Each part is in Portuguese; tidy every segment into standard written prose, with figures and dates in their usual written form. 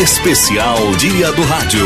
Especial Dia do Rádio.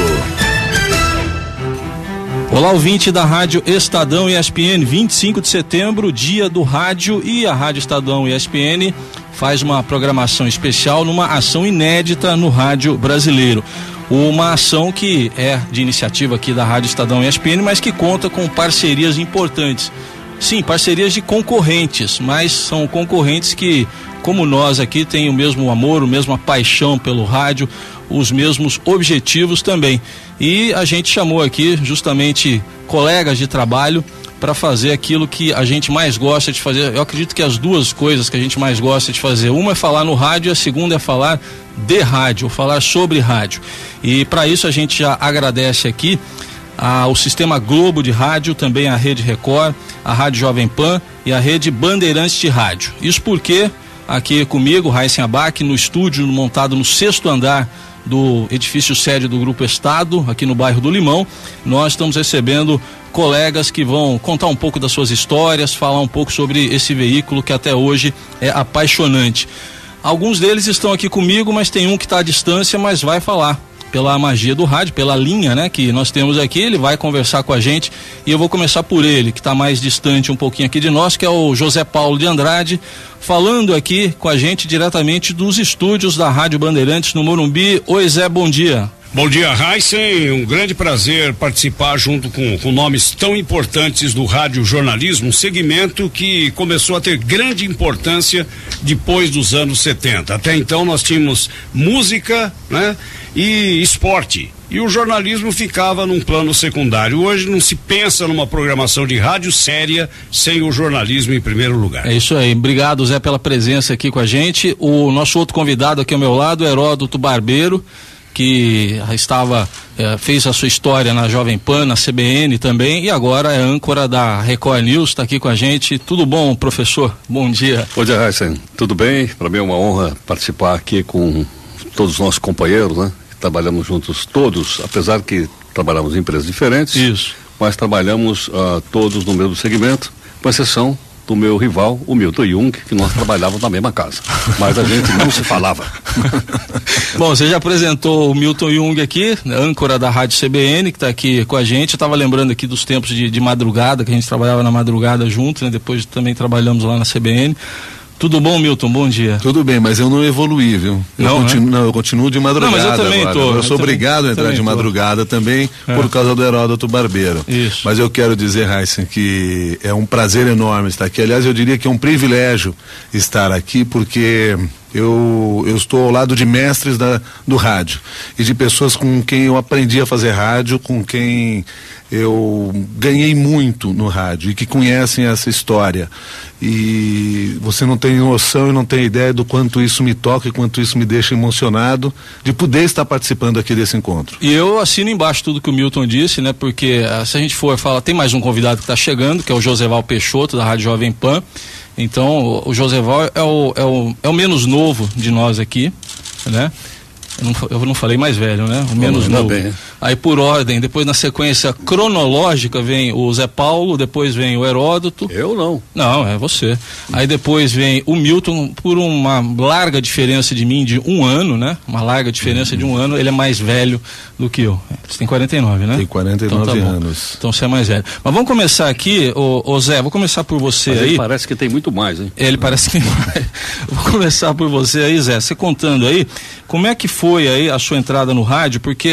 Olá, ouvinte da Rádio Estadão ESPN, 25 de setembro, Dia do Rádio, e a Rádio Estadão ESPN faz uma programação especial numa ação inédita no rádio brasileiro. Uma ação que é de iniciativa aqui da Rádio Estadão ESPN, mas que conta com parcerias importantes. Sim, parcerias de concorrentes, mas são concorrentes que, como nós aqui, têm o mesmo amor, a mesma paixão pelo rádio, os mesmos objetivos também. E a gente chamou aqui justamente colegas de trabalho para fazer aquilo que a gente mais gosta de fazer. Eu acredito que as duas coisas que a gente mais gosta de fazer, uma é falar no rádio e a segunda é falar de rádio, falar sobre rádio. E para isso a gente já agradece aqui ao Sistema Globo de Rádio, também a Rede Record, a Rádio Jovem Pan e a Rede Bandeirantes de Rádio. Isso porque aqui comigo, Raíssen Abac, no estúdio montado no 6º andar do edifício sede do Grupo Estado, aqui no bairro do Limão, nós estamos recebendo colegas que vão contar um pouco das suas histórias, falar um pouco sobre esse veículo que até hoje é apaixonante. Alguns deles estão aqui comigo, mas tem um que está à distância, mas vai falar pela magia do rádio, pela linha, né, que nós temos aqui. Ele vai conversar com a gente e eu vou começar por ele, que está mais distante um pouquinho aqui de nós, que é o José Paulo de Andrade, falando aqui com a gente diretamente dos estúdios da Rádio Bandeirantes no Morumbi. Oi, Zé, bom dia. Bom dia, Raíssen, um grande prazer participar junto com nomes tão importantes do radiojornalismo, um segmento que começou a ter grande importância depois dos anos 70. Até então nós tínhamos música, né, e esporte, e o jornalismo ficava num plano secundário. Hoje não se pensa numa programação de rádio séria sem o jornalismo em primeiro lugar. É isso aí, obrigado, Zé, pela presença aqui com a gente. O nosso outro convidado aqui ao meu lado, Heródoto Barbeiro, que fez a sua história na Jovem Pan, na CBN também, e agora é âncora da Record News, está aqui com a gente. Tudo bom, professor? Bom dia. Bom dia, Raíssen. Tudo bem? Para mim é uma honra participar aqui com todos os nossos companheiros, né? Trabalhamos juntos todos, apesar que trabalhamos em empresas diferentes. Isso. Mas trabalhamos todos no mesmo segmento, com exceção do meu rival, o Milton Jung, que nós trabalhávamos na mesma casa, mas a gente não se falava. Bom, você já apresentou o Milton Jung aqui, âncora da Rádio CBN, que está aqui com a gente. Eu estava lembrando aqui dos tempos de madrugada, que a gente trabalhava na madrugada junto, né? Depois também trabalhamos lá na CBN. Tudo bom, Milton? Bom dia. Tudo bem, mas eu não evoluí, viu? Eu continuo de madrugada. Não, mas eu também agora. Eu sou obrigado a entrar de madrugada também, por causa do Heródoto Barbeiro. Isso. Mas eu quero dizer, Raíssen, que é um prazer enorme estar aqui. Aliás, eu diria que é um privilégio estar aqui, porque eu estou ao lado de mestres do rádio e de pessoas com quem eu aprendi a fazer rádio, com quem eu ganhei muito no rádio e que conhecem essa história. E você não tem noção e não tem ideia do quanto isso me toca e quanto isso me deixa emocionado de poder estar participando aqui desse encontro. E eu assino embaixo tudo que o Milton disse, né? Porque se a gente for falar, tem mais um convidado que está chegando, que é o Joseval Peixoto, da Rádio Jovem Pan. Então, o Joseval é o menos novo de nós aqui, né? Eu não falei mais velho, né? O menos novo. Bem. Aí, por ordem, depois na sequência cronológica vem o Zé Paulo, depois vem o Heródoto. Eu não. Não, é você. Aí depois vem o Milton, por uma larga diferença de mim de 1 ano, né? Uma larga diferença de 1 ano, ele é mais velho do que eu. Você tem 49, né? Tem 49 então, tá anos. Então você é mais velho. Mas vamos começar aqui, ô Zé, vou começar por você. Mas aí. Ele parece que tem muito mais, hein? Ele parece que tem mais. Vou começar por você aí, Zé. Você contando aí, como é que foi aí a sua entrada no rádio? Porque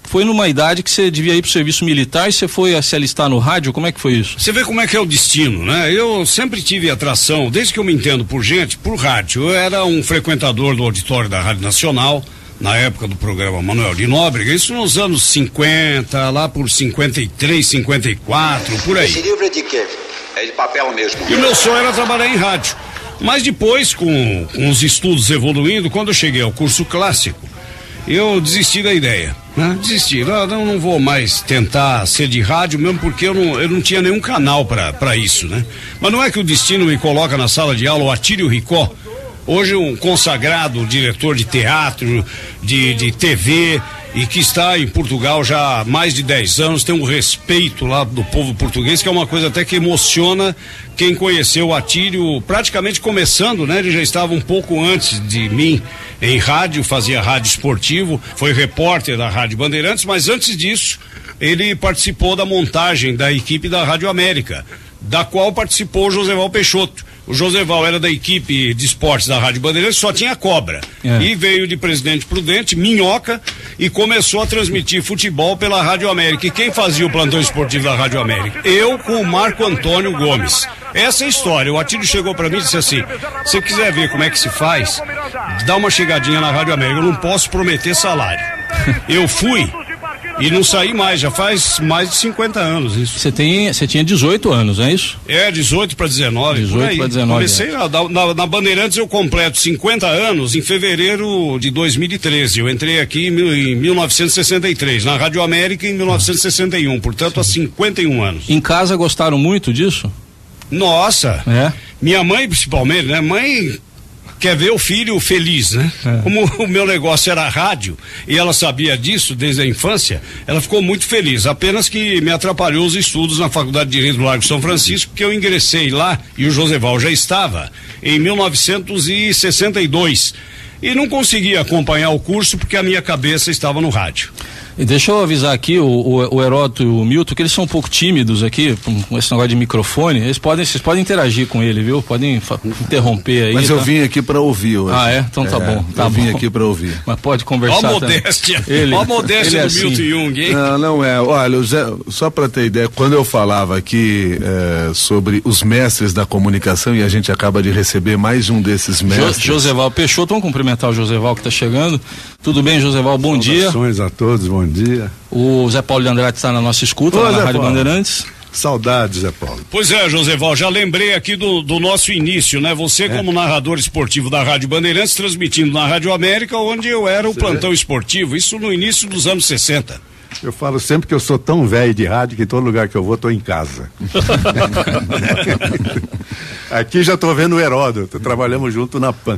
foi numa idade que você devia ir pro serviço militar e você foi a se alistar no rádio. Como é que foi isso? Você vê como é que é o destino, né? Eu sempre tive atração, desde que eu me entendo por gente, por rádio. Eu era um frequentador do auditório da Rádio Nacional, na época do programa Manuel de Nóbrega, isso nos anos 50, lá por 53, 54, por aí. Esse livro é de quê? É de papel mesmo. E o meu sonho era trabalhar em rádio. Mas depois, com os estudos evoluindo, quando eu cheguei ao curso clássico, eu desisti da ideia, né? Desisti, não vou mais tentar ser de rádio, mesmo porque eu não tinha nenhum canal para isso, né? Mas não é que o destino me coloca na sala de aula, o Atílio Ricó, hoje um consagrado diretor de teatro, de TV, e que está em Portugal já há mais de 10 anos, tem um respeito lá do povo português, que é uma coisa até que emociona quem conheceu o Atílio praticamente começando, né? Ele já estava um pouco antes de mim em rádio, fazia rádio esportivo, foi repórter da Rádio Bandeirantes, mas antes disso ele participou da montagem da equipe da Rádio América, da qual participou o Joseval Peixoto. O Joseval era da equipe de esportes da Rádio Bandeirantes, só tinha cobra. E veio de Presidente Prudente, Minhoca, e começou a transmitir futebol pela Rádio América. E quem fazia o plantão esportivo da Rádio América? Eu com o Marco Antônio Gomes. Essa é a história. O Atílio chegou para mim e disse assim: se você quiser ver como é que se faz, dá uma chegadinha na Rádio América. Eu não posso prometer salário. Eu fui e não saí mais, já faz mais de 50 anos isso. Você tinha 18 anos, não é isso? 18 para 19. 18 para 19. Comecei na Bandeirantes, eu completo 50 anos em fevereiro de 2013. Eu entrei aqui em 1963, na Rádio América em 1961, portanto há 51 anos. Em casa gostaram muito disso? Nossa! Minha mãe principalmente, né? Mãe quer ver o filho feliz, né? Como o meu negócio era rádio e ela sabia disso desde a infância, ela ficou muito feliz, apenas que me atrapalhou os estudos na Faculdade de Direito do Largo São Francisco, porque eu ingressei lá e o Joseval já estava em 1962 e não conseguia acompanhar o curso porque a minha cabeça estava no rádio. E deixa eu avisar aqui o Heródoto e o Milton, que eles são um pouco tímidos aqui com esse negócio de microfone. Vocês podem interagir com ele, viu? Podem interromper aí. Mas eu vim aqui para ouvir hoje. Então tá bom. Eu vim aqui para ouvir. Mas pode conversar. Olha a modéstia. Olha a modéstia do Milton Jung, hein? Não é. Olha, Zé, só para ter ideia, quando eu falava aqui sobre os mestres da comunicação, e a gente acaba de receber mais um desses mestres. Joseval Peixoto, vamos cumprimentar o Joseval que está chegando. Tudo bem, Joseval? Bom dia. Saudações a todos, bom dia. O Zé Paulo de Andrade está na nossa escuta, lá na Rádio Bandeirantes. Saudades, Zé Paulo. Pois é, Joseval, já lembrei aqui do nosso início, né? Você como narrador esportivo da Rádio Bandeirantes, transmitindo na Rádio América, onde eu era o plantão esportivo, isso no início dos anos 60. Eu falo sempre que eu sou tão velho de rádio que em todo lugar que eu vou, estou em casa. Aqui já estou vendo o Heródoto, trabalhamos junto na PAN.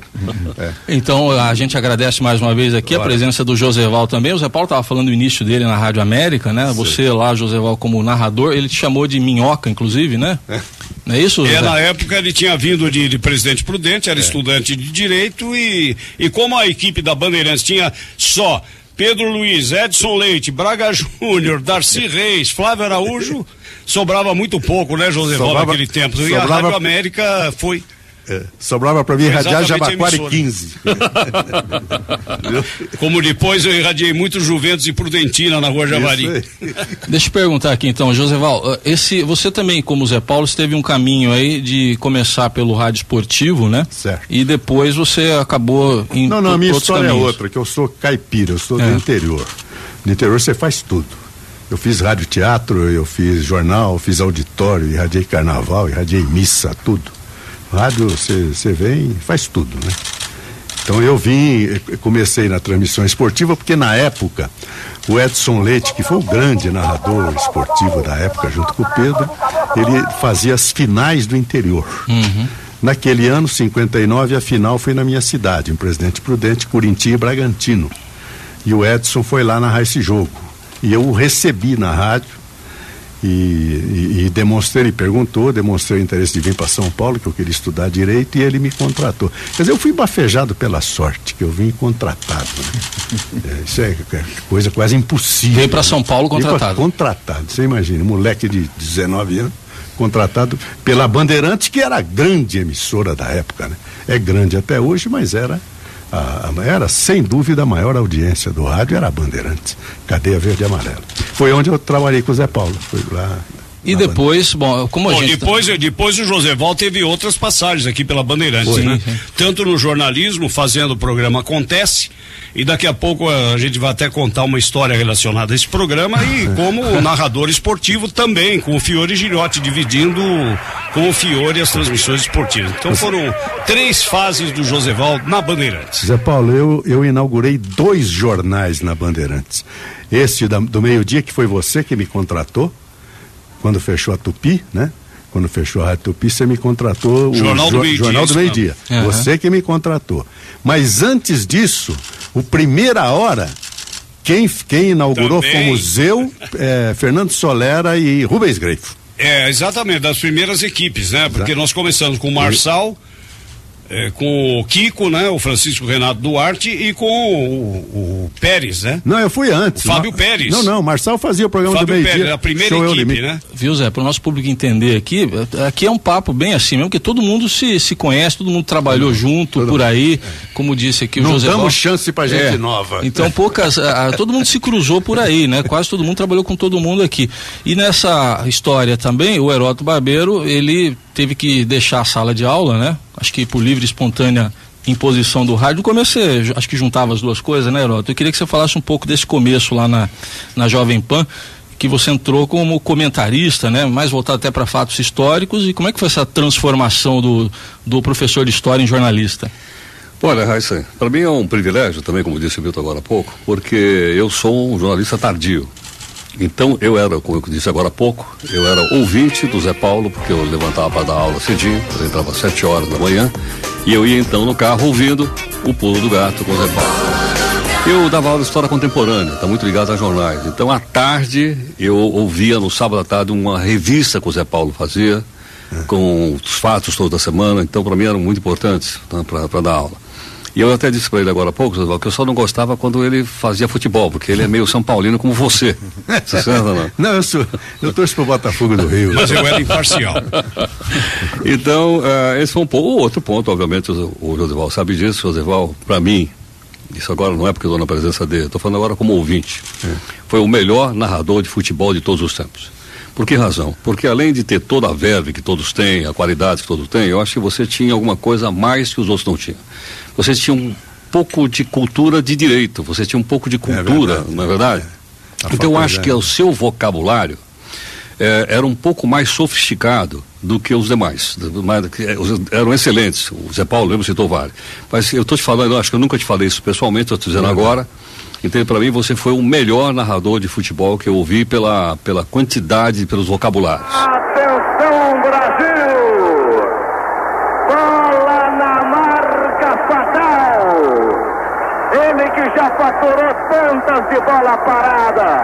Então a gente agradece mais uma vez aqui a presença do Joseval também. O Zé Paulo estava falando do início dele na Rádio América, né? Sim. Você lá, Joseval, como narrador, ele te chamou de Minhoca, inclusive, né? Não é isso, Zé? Na época ele tinha vindo de Presidente Prudente, era estudante de Direito e como a equipe da Bandeirantes tinha só Pedro Luiz, Edson Leite, Braga Júnior, Darcy Reis, Flávio Araújo, sobrava muito pouco, né, Joseval, naquele tempo. E a Rádio América foi... sobrava para mim irradiar Jabaquara 15. Como depois eu irradiei muito Juventus e Prudentina na Rua Javari. Deixa eu perguntar aqui então, Joseval, você também, como o Zé Paulo, teve um caminho aí de começar pelo rádio esportivo, né? Certo. E depois você acabou em Não, a minha história é outra, que eu sou caipira, eu sou do interior. No interior você faz tudo. Eu fiz rádio teatro, eu fiz jornal, fiz auditório, irradiei carnaval, irradiei missa, tudo. Rádio, você vem e faz tudo, né? Então eu comecei na transmissão esportiva, porque na época, o Edson Leite, que foi o grande narrador esportivo da época, junto com o Pedro, ele fazia as finais do interior. Naquele ano, 59, a final foi na minha cidade, em Presidente Prudente, Corintia e Bragantino. E o Edson foi lá narrar esse jogo. E eu o recebi na rádio, e demonstrei o interesse de vir para São Paulo, que eu queria estudar direito, e ele me contratou. Quer dizer, eu fui bafejado pela sorte, que eu vim contratado, né? Isso é coisa quase impossível. Veio para São Paulo contratado. Contratado, você imagina, moleque de 19 anos, contratado pela Bandeirantes, que era a grande emissora da época, né? É grande até hoje, mas era sem dúvida a maior audiência do rádio, era a Bandeirantes, Cadeia Verde e Amarela. Foi onde eu trabalhei com o Zé Paulo, foi lá. E depois, depois o Joseval teve outras passagens aqui pela Bandeirantes, né? Tanto no jornalismo, fazendo o programa Acontece, e daqui a pouco a gente vai até contar uma história relacionada a esse programa, e como narrador esportivo também, com o Fiore Gigliotti, dividindo com o Fiore as transmissões esportivas. Então foram 3 fases do Joseval na Bandeirantes. Zé Paulo, eu inaugurei 2 jornais na Bandeirantes. Esse do meio-dia, que foi você que me contratou, quando fechou a Tupi, né? Quando fechou a Rádio Tupi, você me contratou o Jornal do Meio-Dia. Você que me contratou. Mas antes disso, o Primeira Hora Quem inaugurou Também. fomos eu, Fernando Solera e Rubens Greifo. Exatamente, das primeiras equipes, né? Porque nós começamos com o Marçal, com o Kiko, né? O Francisco Renato Duarte e com o Pérez, né? Não, eu fui antes. Fábio Pérez. Não, Marçal fazia o programa Fábio do meio-dia. Pérez, a primeira Show equipe, Limite. né? Viu, Zé, para o nosso público entender aqui é um papo bem assim mesmo, que todo mundo se conhece, todo mundo trabalhou junto por aí, como disse aqui o Não José Val. damos chance pra gente nova. Então todo mundo se cruzou por aí, né? Quase todo mundo trabalhou com todo mundo aqui. E nessa história também, o Heródoto Barbeiro, ele teve que deixar a sala de aula, né? Acho que por livre e espontânea imposição do rádio. No começo você, acho que juntava as duas coisas, né, Heródoto? Eu queria que você falasse um pouco desse começo lá na Jovem Pan, que você entrou como comentarista, né? Mais voltado até para fatos históricos, e como é que foi essa transformação do professor de história em jornalista? Olha, Raíssa, para mim é um privilégio também, como disse o Milton agora há pouco, porque eu sou um jornalista tardio. Então eu era, como eu disse agora há pouco, eu era ouvinte do Zé Paulo, porque eu levantava para dar aula cedinho, eu entrava às 7 horas da manhã, e eu ia então no carro ouvindo o Pulo do Gato com o Zé Paulo. Eu dava aula de história contemporânea, está muito ligado a jornais. Então à tarde eu ouvia no sábado à tarde uma revista que o Zé Paulo fazia, com os fatos toda semana, então para mim eram muito importantes, né, para dar aula. E eu até disse para ele agora há pouco, Zé Paulo, que eu só não gostava quando ele fazia futebol, porque ele é meio São Paulino como você. Você certo ou não? Não, eu torço pro Botafogo do Rio. Mas eu era imparcial. Então, esse foi um ponto. O outro ponto, obviamente, o Josival sabe disso. Josival, para mim, isso agora não é porque eu estou na presença dele, estou falando agora como ouvinte, foi o melhor narrador de futebol de todos os tempos. Por que razão? Porque além de ter toda a verve que todos têm, a qualidade que todos têm, eu acho que você tinha alguma coisa a mais que os outros não tinham. Você tinha um pouco de cultura de direito, você tinha um pouco de cultura, verdade, não é verdade? Então eu acho que o seu vocabulário era um pouco mais sofisticado do que os demais. Eram excelentes. O Zé Paulo, lembro, citou vários. Mas eu estou te falando, eu acho que eu nunca te falei isso pessoalmente, estou te dizendo agora. Então, para mim, você foi o melhor narrador de futebol que eu ouvi pela quantidade, pelos vocabulários. Atenção, Brasil! Bola na marca fatal! Ele que já faturou tantas de bola parada,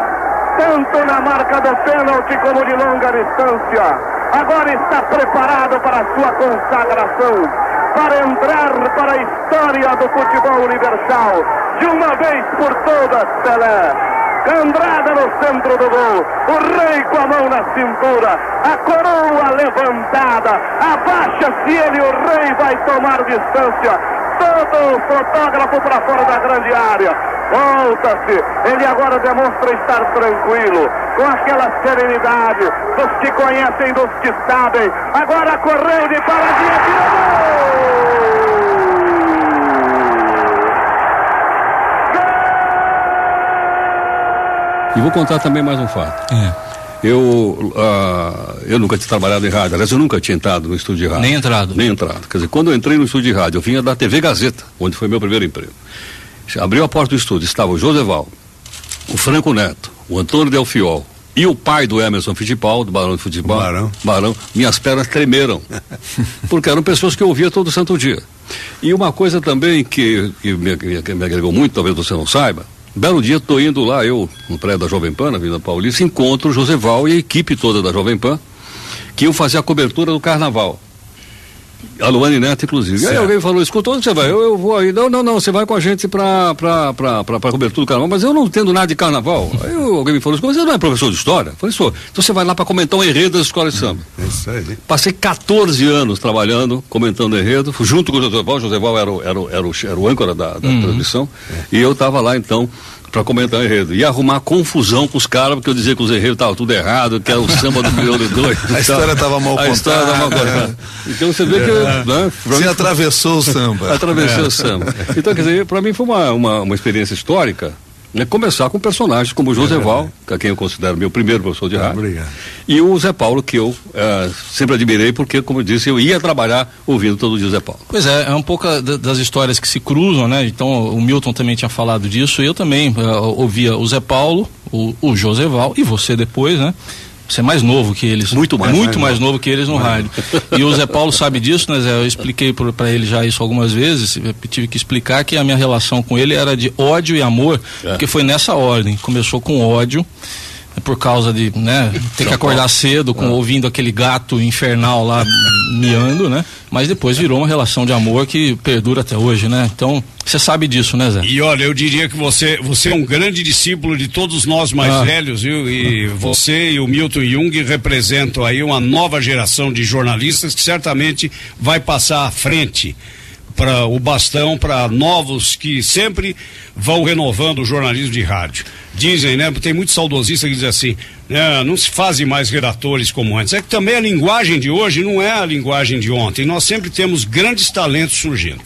tanto na marca do pênalti como de longa distância, agora está preparado para a sua consagração, para entrar para a história do futebol universal, de uma vez por todas, Pelé. Andrada no centro do gol, o rei com a mão na cintura, a coroa levantada, abaixa-se ele, o rei vai tomar distância, todo o fotógrafo para fora da grande área, volta-se, ele agora demonstra estar tranquilo, com aquela serenidade dos que conhecem, dos que sabem, agora correu de paradinha, tirou! E vou contar também mais um fato. Eu nunca tinha trabalhado em rádio, aliás, eu nunca tinha entrado no estúdio de rádio. Nem entrado. Quer dizer, quando eu entrei no estúdio de rádio, eu vinha da TV Gazeta, onde foi meu primeiro emprego. Abriu a porta do estúdio, estava o Josival, o Franco Neto, o Antônio Delfiol e o pai do Emerson Fittipaldi, do Barão de Futebol. Barão. Minhas pernas tremeram, porque eram pessoas que eu ouvia todo santo dia. E uma coisa também que me agregou muito, talvez você não saiba, belo dia, estou indo lá, eu, no prédio da Jovem Pan, na Avenida Paulista, encontro o Josival e a equipe toda da Jovem Pan, que iam fazer a cobertura do Carnaval. A Luane Neto, inclusive. Certo. E aí alguém falou, escuta, onde você vai? Eu vou aí. Não, você vai com a gente pra cobertura do Carnaval, mas eu não entendo nada de Carnaval. Aí alguém me falou, mas você não é professor de História? Eu falei, sou. Então você vai lá para comentar um enredo da escola de samba. Isso aí. Passei 14 anos trabalhando, comentando enredo, junto com o Josival. O Josival era o âncora da transmissão, e eu estava lá então para comentar enredo. E arrumar confusão com os caras, porque eu dizia que os enredos estavam tudo errado, que era o samba do Crioulo 2. A história estava mal contada. A história estava mal contada. Então você vê que... Né, você atravessou o samba. Atravessou o samba. Então, quer dizer, para mim foi uma experiência histórica, né, começar com personagens como o Josival, que é quem eu considero meu primeiro professor de rádio. Obrigado. E o Zé Paulo, que eu sempre admirei, porque, como eu disse, eu ia trabalhar ouvindo todo dia o Zé Paulo. Pois é um pouco das histórias que se cruzam, né? Então, o Milton também tinha falado disso, e eu também ouvia o Zé Paulo, o Josival, e você depois, né? Você é mais novo que eles. Muito mais novo que eles no rádio. E o Zé Paulo sabe disso, né, Zé? Eu expliquei para ele já isso algumas vezes. Eu tive que explicar que a minha relação com ele era de ódio e amor, porque foi nessa ordem. Começou com ódio, por causa de, né, ter que acordar cedo ouvindo aquele gato infernal lá miando, né? Mas depois virou uma relação de amor que perdura até hoje, né? Então, você sabe disso, né, Zé? E olha, eu diria que você é um grande discípulo de todos nós mais velhos, viu? E você e o Milton Jung representam aí uma nova geração de jornalistas que certamente vai passar à frente para o bastão para novos que sempre vão renovando o jornalismo de rádio. Dizem, né? Tem muitos saudosistas que dizem assim, não se fazem mais redatores como antes. É que também a linguagem de hoje não é a linguagem de ontem. Nós sempre temos grandes talentos surgindo.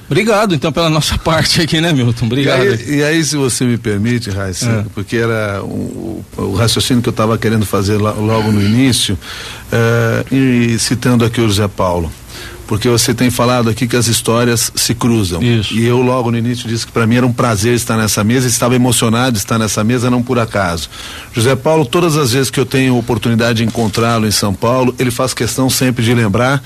Obrigado, então, pela nossa parte aqui, né, Milton? Obrigado. E aí, se você me permite, Raíssa, porque era o raciocínio que eu estava querendo fazer logo no início, e citando aqui o José Paulo. Porque você tem falado aqui que as histórias se cruzam. Isso. E eu logo no início disse que para mim era um prazer estar nessa mesa, estava emocionado de estar nessa mesa, não por acaso. José Paulo, todas as vezes que eu tenho oportunidade de encontrá-lo em São Paulo, ele faz questão sempre de lembrar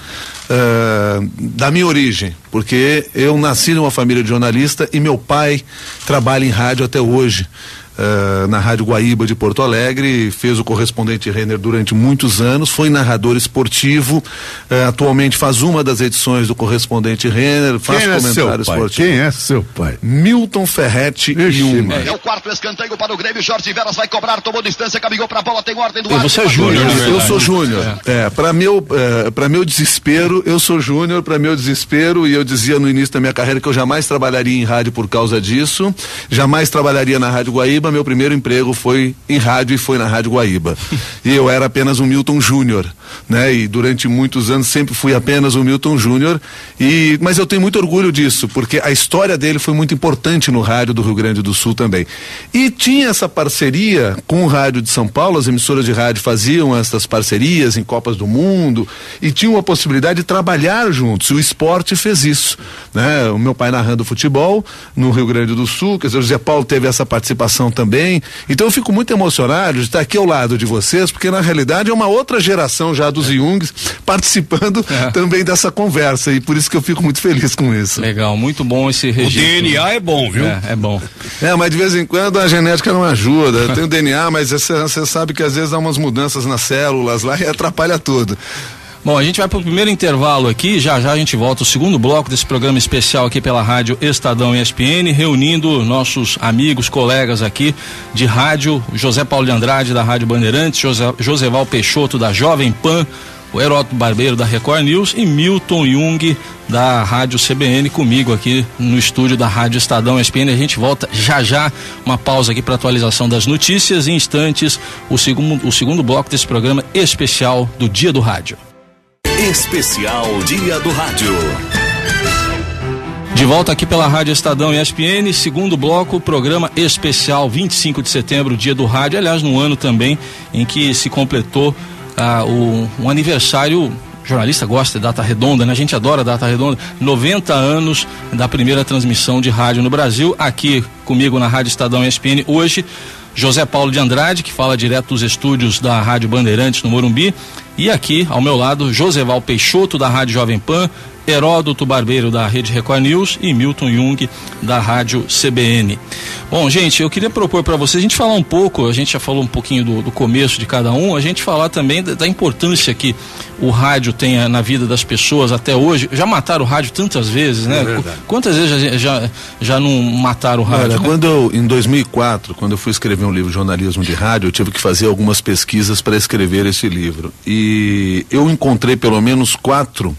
da minha origem, porque eu nasci numa família de jornalista e meu pai trabalha em rádio até hoje. Na Rádio Guaíba de Porto Alegre, fez o correspondente Renner durante muitos anos, foi narrador esportivo, atualmente faz uma das edições do correspondente Renner, faz comentários esportivos. Quem é seu pai? Milton Ferretti Jung. É o quarto escanteio para o Grêmio, Jorge Veras vai cobrar, tomou distância, caminhou para a bola, tem ordem do árbitro. Você é júnior, eu sou júnior. Para meu desespero, eu sou júnior, para meu desespero, e eu dizia no início da minha carreira que eu jamais trabalharia em rádio por causa disso, jamais trabalharia na Rádio Guaíba. Meu primeiro emprego foi em rádio e foi na Rádio Guaíba. E eu era apenas um Milton Júnior, né? E durante muitos anos sempre fui apenas um Milton Júnior, mas eu tenho muito orgulho disso, porque a história dele foi muito importante no rádio do Rio Grande do Sul também. E tinha essa parceria com o rádio de São Paulo, as emissoras de rádio faziam essas parcerias em Copas do Mundo e tinham a possibilidade de trabalhar juntos. O esporte fez isso, né? O meu pai narrando futebol no Rio Grande do Sul, quer dizer, o José Paulo teve essa participação também, então eu fico muito emocionado de estar aqui ao lado de vocês, porque na realidade é uma outra geração já dos Jungs participando também dessa conversa, e por isso que eu fico muito feliz com isso. Legal, muito bom esse registro. O DNA é bom, viu? É bom. Mas de vez em quando a genética não ajuda, tem o DNA, mas você sabe que às vezes há umas mudanças nas células lá e atrapalha tudo. Bom, a gente vai para o primeiro intervalo aqui, já a gente volta o segundo bloco desse programa especial aqui pela Rádio Estadão ESPN, reunindo nossos amigos, colegas aqui de rádio, José Paulo de Andrade da Rádio Bandeirantes, Joseval Peixoto da Jovem Pan, o Heródoto Barbeiro da Record News e Milton Jung da Rádio CBN comigo aqui no estúdio da Rádio Estadão ESPN. A gente volta já, uma pausa aqui para atualização das notícias, em instantes o segundo bloco desse programa especial do Dia do Rádio. Especial Dia do Rádio. De volta aqui pela Rádio Estadão ESPN, segundo bloco, programa especial 25 de setembro, Dia do Rádio, aliás, no ano também em que se completou um aniversário. O jornalista gosta de data redonda, né? A gente adora data redonda. 90 anos da primeira transmissão de rádio no Brasil. Aqui comigo na Rádio Estadão ESPN hoje, José Paulo de Andrade, que fala direto dos estúdios da Rádio Bandeirantes no Morumbi, e aqui ao meu lado Joseval Peixoto da Rádio Jovem Pan, Heródoto Barbeiro da Rede Record News e Milton Jung da Rádio CBN. Bom, gente, eu queria propor para vocês a gente falar um pouco, a gente já falou um pouquinho do começo de cada um, a gente falar também da importância que o rádio tem na vida das pessoas até hoje. Já mataram o rádio tantas vezes, né? Quantas vezes já não mataram o rádio? Olha, em 2004, quando eu fui escrever um livro de jornalismo de rádio, eu tive que fazer algumas pesquisas para escrever esse livro. E eu encontrei pelo menos 4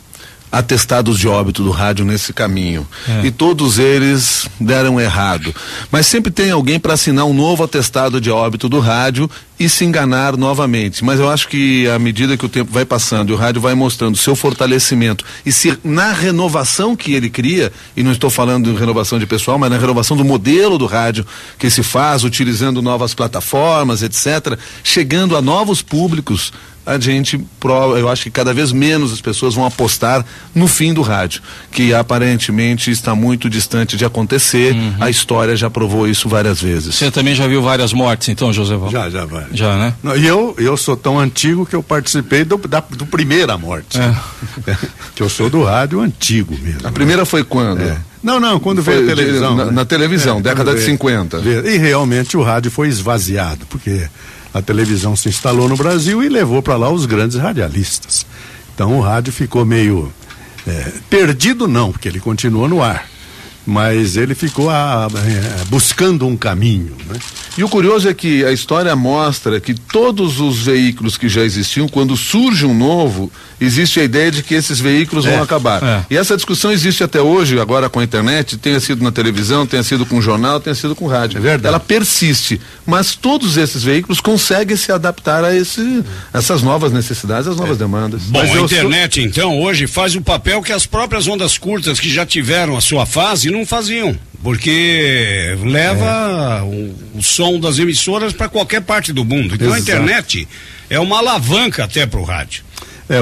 atestados de óbito do rádio nesse caminho. E todos eles deram errado. Mas sempre tem alguém para assinar um novo atestado de óbito do rádio e se enganar novamente. Mas eu acho que à medida que o tempo vai passando e o rádio vai mostrando seu fortalecimento e se na renovação que ele cria, e não estou falando de renovação de pessoal, mas na renovação do modelo do rádio que se faz, utilizando novas plataformas, etc., chegando a novos públicos, eu acho que cada vez menos as pessoas vão apostar no fim do rádio, que aparentemente está muito distante de acontecer. A história já provou isso várias vezes. Você também já viu várias mortes, então, Joseval? Já vai. Já, né? Não, e eu sou tão antigo que eu participei do primeira morte. Que eu sou do rádio antigo mesmo. A primeira foi quando? Não, quando veio a televisão. Na televisão, década de 50. E realmente o rádio foi esvaziado, porque a televisão se instalou no Brasil e levou para lá os grandes radialistas. Então o rádio ficou meio perdido, não, porque ele continuou no ar. Mas ele ficou buscando um caminho, né? E o curioso é que a história mostra que todos os veículos que já existiam, quando surge um novo, existe a ideia de que esses veículos vão acabar. E essa discussão existe até hoje, agora com a internet, tenha sido na televisão, tenha sido com jornal, tenha sido com rádio. É verdade. Ela persiste, mas todos esses veículos conseguem se adaptar a essas novas necessidades, às novas demandas. Bom, a internet, então, hoje faz o papel que as próprias ondas curtas que já tiveram a sua fase não faziam, porque leva o som das emissoras para qualquer parte do mundo. Então a internet é uma alavanca até para o rádio.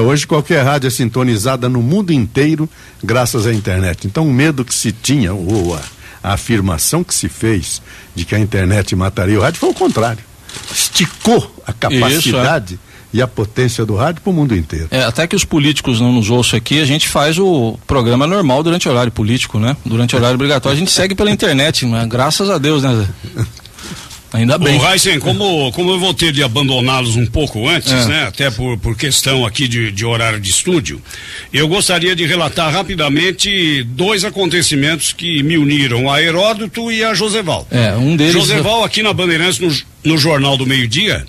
Hoje qualquer rádio é sintonizada no mundo inteiro graças à internet. Então o medo que se tinha, ou a afirmação que se fez de que a internet mataria o rádio foi o contrário. Esticou a capacidade e a potência do rádio para o mundo inteiro. Até que os políticos não nos ouçam aqui, a gente faz o programa normal durante o horário político, né? Durante o horário obrigatório, a gente segue pela internet, mas graças a Deus, né, Zé? Ainda bem. Heisen, como eu vou ter de abandoná-los um pouco antes, né? Até por questão aqui de horário de estúdio, eu gostaria de relatar rapidamente 2 acontecimentos que me uniram a Heródoto e a Joseval. Um deles... Joseval aqui na Bandeirantes, no Jornal do Meio-Dia,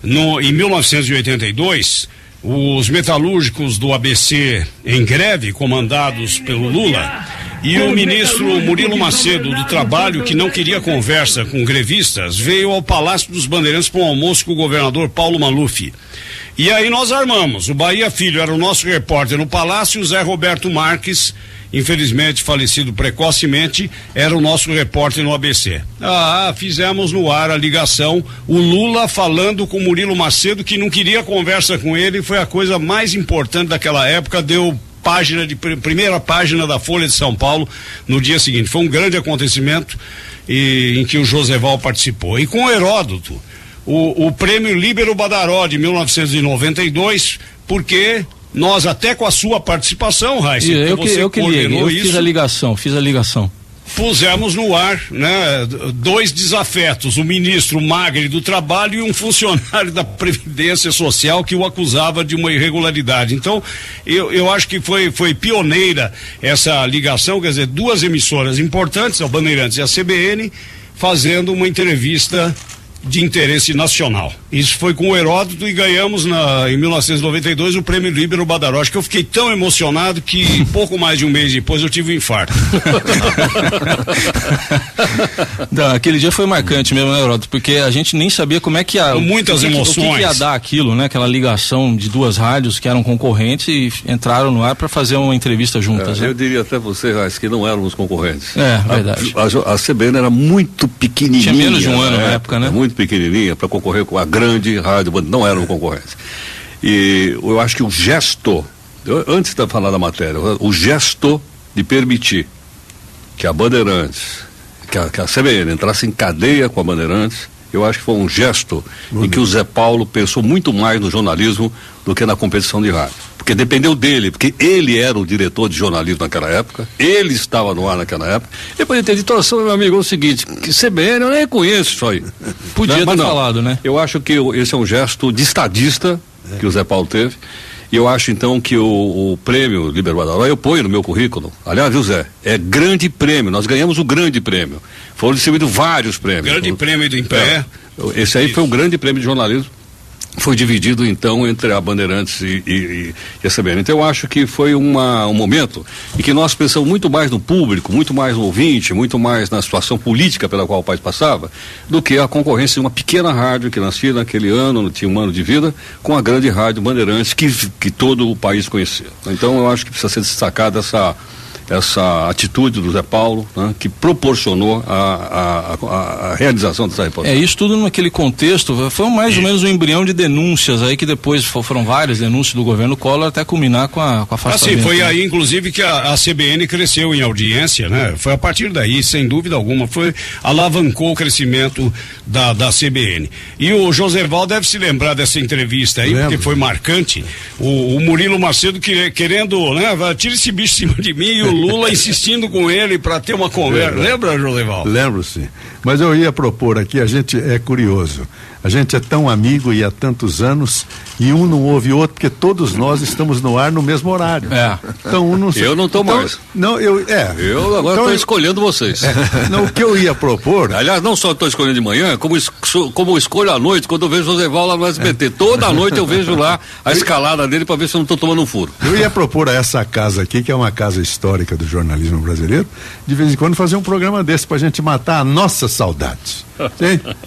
em 1982, os metalúrgicos do ABC em greve, comandados pelo Lula, e o ministro Murilo Macedo do Trabalho, que não queria conversa com grevistas, veio ao Palácio dos Bandeirantes para um almoço com o governador Paulo Maluf. E aí nós armamos. O Bahia Filho era o nosso repórter no Palácio, o Zé Roberto Marques, infelizmente falecido precocemente, era o nosso repórter no ABC. Fizemos no ar a ligação, o Lula falando com o Murilo Macedo, que não queria conversa com ele, foi a coisa mais importante daquela época, deu primeira página da Folha de São Paulo no dia seguinte. Foi um grande acontecimento em que o Joseval participou. E com o Heródoto, o prêmio Líbero Badaró de 1992, porque nós, até com a sua participação, Raíssa, fiz a ligação. Pusemos no ar, né, 2 desafetos, o ministro Magri do Trabalho e um funcionário da Previdência Social que o acusava de uma irregularidade. Então, eu acho que foi pioneira essa ligação, quer dizer, 2 emissoras importantes, a Bandeirantes e a CBN, fazendo uma entrevista de interesse nacional. Isso foi com o Heródoto e ganhamos em 1992 o prêmio Líbero Badaró. Acho que eu fiquei tão emocionado que pouco mais de um mês depois eu tive um infarto. Não, aquele dia foi marcante mesmo, né, Heródoto? Porque a gente nem sabia como é que ia... Muitas emoções. O que ia dar aquilo, né? Aquela ligação de 2 rádios que eram concorrentes e entraram no ar para fazer uma entrevista juntas. Eu diria até você, Raiz, que não éramos concorrentes. Verdade. A CBN era muito pequenininha. Tinha menos de um ano na época, né? Muito pequenininha para concorrer com a grande rádio, não eram concorrentes. E eu acho que o gesto, antes de falar da matéria, o gesto de permitir que a Bandeirantes, que a CBN entrasse em cadeia com a Bandeirantes, eu acho que foi um gesto em que o Zé Paulo pensou muito mais no jornalismo do que na competição de rádio. Porque dependeu dele, porque ele era o diretor de jornalismo naquela época, ele estava no ar naquela época. Depois ele teve situação, meu amigo, é o seguinte, que CBN eu nem conheço isso aí. Podia ter falado, né? Eu acho que esse é um gesto de estadista que o Zé Paulo teve. E eu acho então que o prêmio Líbero Badaró eu ponho no meu currículo. Aliás, viu, Zé? É grande prêmio, nós ganhamos o grande prêmio. Foram distribuídos vários prêmios. Grande prêmio do Impé. Esse aí foi um grande prêmio de jornalismo. Foi dividido então entre a Bandeirantes e a CBN. Então eu acho que foi um momento em que nós pensamos muito mais no público, muito mais no ouvinte, muito mais na situação política pela qual o país passava, do que a concorrência de uma pequena rádio que nascia naquele ano, tinha um ano de vida, com a grande rádio Bandeirantes que todo o país conhecia. Então eu acho que precisa ser destacada essa atitude do Zé Paulo, né, que proporcionou a realização dessa reportagem. Isso tudo naquele contexto, foi mais ou menos um embrião de denúncias aí, que depois foram várias denúncias do governo Collor até culminar com a afastamento. Assim, foi aí, inclusive, que a CBN cresceu em audiência, né? Foi a partir daí, sem dúvida alguma, alavancou o crescimento da CBN. E o Joseval deve se lembrar dessa entrevista aí, porque foi marcante. O Murilo Macedo querendo, né? Tira esse bicho em cima de mim, e o Lula insistindo com ele para ter uma conversa. Lembra, Joseval? Lembro, sim. Mas eu ia propor aqui, a gente é curioso. A gente é tão amigo e há tantos anos, e um não ouve o outro, porque todos nós estamos no ar no mesmo horário. Então um não... Eu não estou mais. Não, eu agora estou escolhendo vocês. Não, o que eu ia propor... Aliás, não só estou escolhendo de manhã, como escolho à noite, quando eu vejo o Joseval lá no SBT. Toda noite eu vejo lá a escalada dele para ver se eu não estou tomando um furo. Eu ia propor a essa casa aqui, que é uma casa histórica do jornalismo brasileiro, de vez em quando fazer um programa desse pra gente matar a nossa saudade.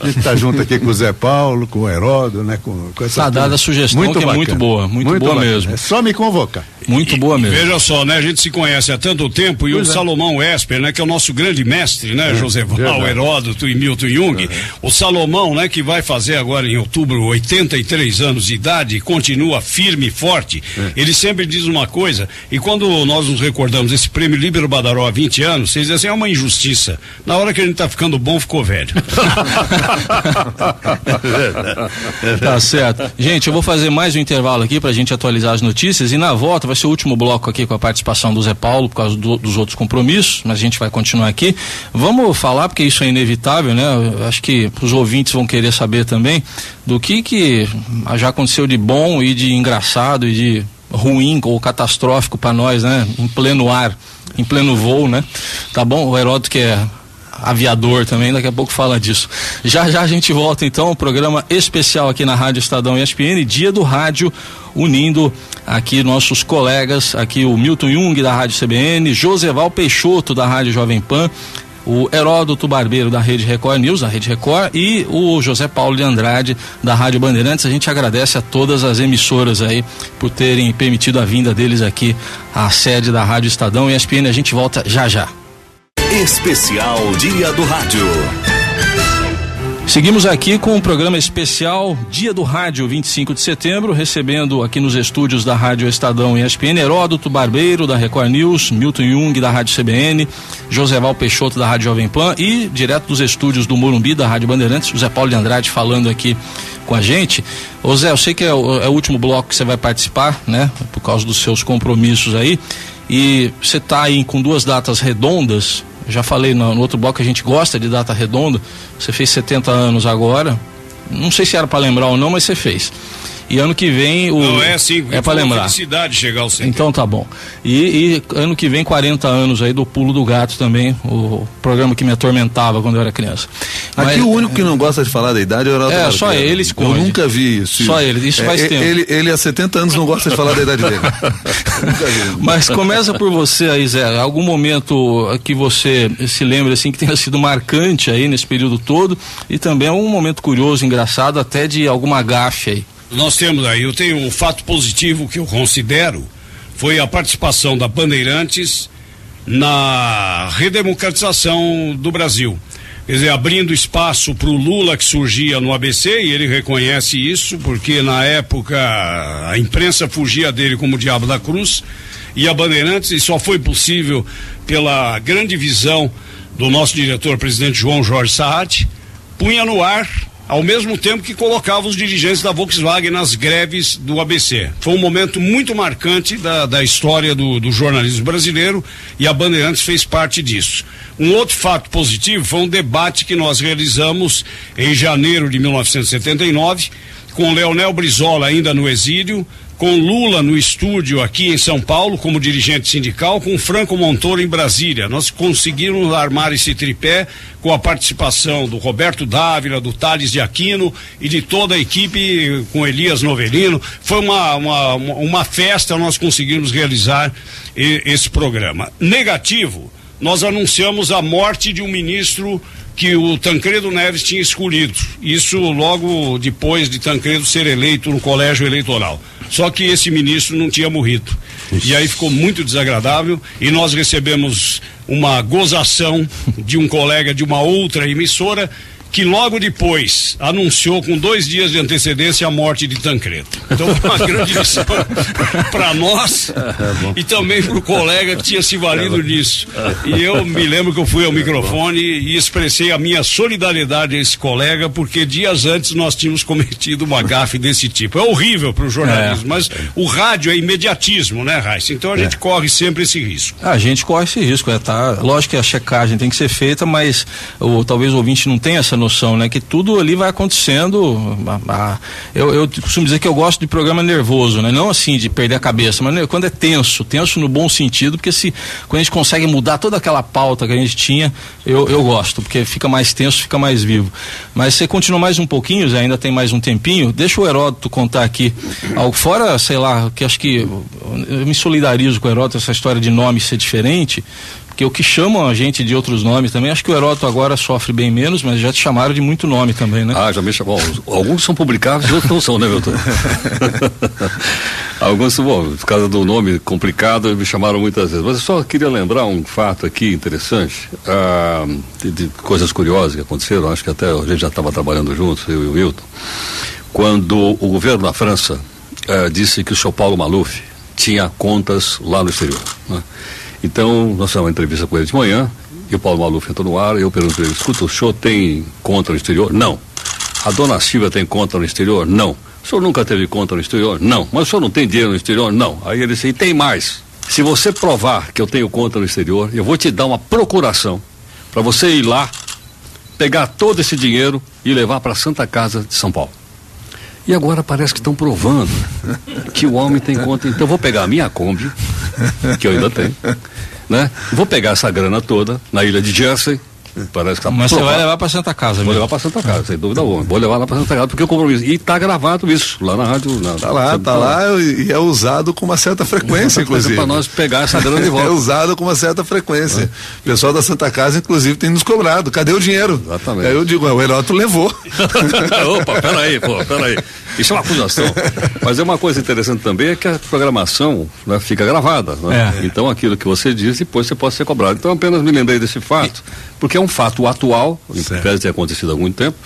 A gente tá junto aqui com o Zé Paulo, com o Heródoto, né? Com essa dada a sugestão, muito que bacana. É muito boa, muito boa bacana. Mesmo. É só me convocar. Muito boa mesmo. Veja só, né? A gente se conhece há tanto tempo, e o Salomão Esper, né? Que é o nosso grande mestre, né? Joseval, Heródoto e Milton Jung. O Salomão, né? Que vai fazer agora em outubro 83 anos de idade, continua firme e forte. Ele sempre diz uma coisa, e quando nós nos recordamos esse prêmio Líbero Badaró há 20 anos, eles dizem assim, é uma injustiça. Na hora que a gente tá ficando bom, ficou velho. Tá certo. Gente, eu vou fazer mais um intervalo aqui pra gente atualizar as notícias, e na volta vai ser o último bloco aqui com a participação do Zé Paulo por causa dos outros compromissos, mas a gente vai continuar aqui. Vamos falar, porque isso é inevitável, né? Eu acho que os ouvintes vão querer saber também do que já aconteceu de bom e de engraçado e de ruim ou catastrófico para nós, né? Em pleno ar, em pleno voo, né? Tá bom? O Heródoto, que é aviador também, daqui a pouco fala disso. Já a gente volta então, um programa especial aqui na Rádio Estadão ESPN, Dia do Rádio, unindo aqui nossos colegas, aqui o Milton Jung da Rádio CBN, Joseval Peixoto da Rádio Jovem Pan, o Heródoto Barbeiro da Rede Record News, da Rede Record, e o José Paulo de Andrade da Rádio Bandeirantes. A gente agradece a todas as emissoras aí por terem permitido a vinda deles aqui à sede da Rádio Estadão ESPN. A gente volta já. Especial Dia do Rádio. Seguimos aqui com o programa especial Dia do Rádio, 25 de setembro, recebendo aqui nos estúdios da Rádio Estadão ESPN, Heródoto Barbeiro da Record News, Milton Jung da Rádio CBN, Joseval Peixoto da Rádio Jovem Pan e direto dos estúdios do Morumbi da Rádio Bandeirantes, José Paulo de Andrade falando aqui com a gente. Ô Zé, eu sei que é o último bloco que você vai participar, né, por causa dos seus compromissos aí, e você tá aí com 2 datas redondas. Já falei no outro bloco que a gente gosta de data redonda. Você fez 70 anos agora. Não sei se era para lembrar ou não, mas você fez. E ano que vem não, é assim, é para lembrar. Felicidade chegar ao 70. Então tá bom. E ano que vem 40 anos aí do Pulo do Gato também, o programa que me atormentava quando eu era criança. Aqui o único que não gosta de falar da idade é o Heródoto Barbeiro. Só ele esconde. Eu nunca vi isso. Só ele, isso faz tempo. Ele há 70 anos não gosta de falar da idade dele. Nunca vi. Mas começa por você aí, Zé. Algum momento que você se lembra assim que tenha sido marcante aí nesse período todo, e também um momento curioso, engraçado, até de alguma gafe aí. Nós temos aí, eu tenho um fato positivo que eu considero, foi a participação da Bandeirantes na redemocratização do Brasil. Quer dizer, abrindo espaço para o Lula que surgia no ABC, e ele reconhece isso, porque na época a imprensa fugia dele como o diabo da cruz, e a Bandeirantes, e só foi possível pela grande visão do nosso diretor-presidente João Jorge Saad, punha no ar ao mesmo tempo que colocava os dirigentes da Volkswagen nas greves do ABC. Foi um momento muito marcante da história do jornalismo brasileiro, e a Bandeirantes fez parte disso. Um outro fato positivo foi um debate que nós realizamos em janeiro de 1979, com Leonel Brizola ainda no exílio, com Lula no estúdio aqui em São Paulo como dirigente sindical, com Franco Montoro em Brasília. Nós conseguimos armar esse tripé com a participação do Roberto Dávila, do Tales de Aquino e de toda a equipe, com Elias Novelino. Foi uma festa, nós conseguimos realizar esse programa. Negativo, nós anunciamos a morte de um ministro que o Tancredo Neves tinha escolhido. Isso logo depois de Tancredo ser eleito no colégio eleitoral. Só que esse ministro não tinha morrido. E aí ficou muito desagradável e nós recebemos uma gozação de um colega de uma outra emissora que logo depois anunciou com 2 dias de antecedência a morte de Tancredo. Então uma grande lição para nós e também para o colega que tinha se valido nisso. E eu me lembro que eu fui ao microfone e expressei a minha solidariedade a esse colega, porque dias antes nós tínhamos cometido uma gafe desse tipo. É horrível para o jornalismo, mas o rádio é imediatismo, né, Raíssa? Então a gente corre sempre esse risco. A gente corre esse risco, lógico que a checagem tem que ser feita, mas talvez o ouvinte não tenha essa noção, né? Que tudo ali vai acontecendo. Eu costumo dizer que eu gosto de programa nervoso, né? Não assim de perder a cabeça, mas quando é tenso no bom sentido, porque quando a gente consegue mudar toda aquela pauta que a gente tinha, eu gosto, porque fica mais tenso, fica mais vivo. Mas você continua mais um pouquinho, Zé, ainda tem mais um tempinho, deixa o Heródoto contar aqui algo fora, sei lá, que acho que eu me solidarizo com o Heródoto, essa história de nome ser diferente, porque o que chamam a gente de outros nomes também, acho que o Heródoto agora sofre bem menos, mas já te chamaram de muito nome também, né? Já me chamou. Alguns são publicáveis e outros não são, né, Milton? Alguns, por causa do nome complicado, me chamaram muitas vezes. Mas eu só queria lembrar um fato aqui interessante, de coisas curiosas que aconteceram, acho que até a gente já estava trabalhando juntos, eu e o Milton, quando o governo da França disse que o senhor Paulo Maluf tinha contas lá no exterior, né? Então, nós fizemos uma entrevista com ele de manhã, e o Paulo Maluf entrou no ar, e eu perguntei para ele, escuta, o senhor tem conta no exterior? Não. A dona Silvia tem conta no exterior? Não. O senhor nunca teve conta no exterior? Não. Mas o senhor não tem dinheiro no exterior? Não. Aí ele disse, e tem mais. Se você provar que eu tenho conta no exterior, eu vou te dar uma procuração para você ir lá, pegar todo esse dinheiro e levar para a Santa Casa de São Paulo. E agora parece que estão provando que o homem tem conta. Então eu vou pegar a minha Kombi, que eu ainda tenho, né? Vou pegar essa grana toda na ilha de Jersey. Parece que tá Mas provado. Você vai levar para Santa Casa, Vou levar para Santa Casa, sem dúvida alguma. Vou levar lá para Santa Casa, porque eu compromisso. E tá gravado isso, lá na rádio. Tá lá e é usado com uma certa frequência, inclusive. Para nós pegar essa grana de volta. É usado com uma certa frequência. O pessoal da Santa Casa, inclusive, tem nos cobrado. Cadê o dinheiro? Exatamente. Aí eu digo, o Heródoto levou. Opa, peraí. Isso é uma acusação. Mas é uma coisa interessante também, é que a programação, né, fica gravada, né? Então aquilo que você diz, depois você pode ser cobrado. Então apenas me lembrei desse fato, porque é um fato atual, deve ter acontecido há algum tempo,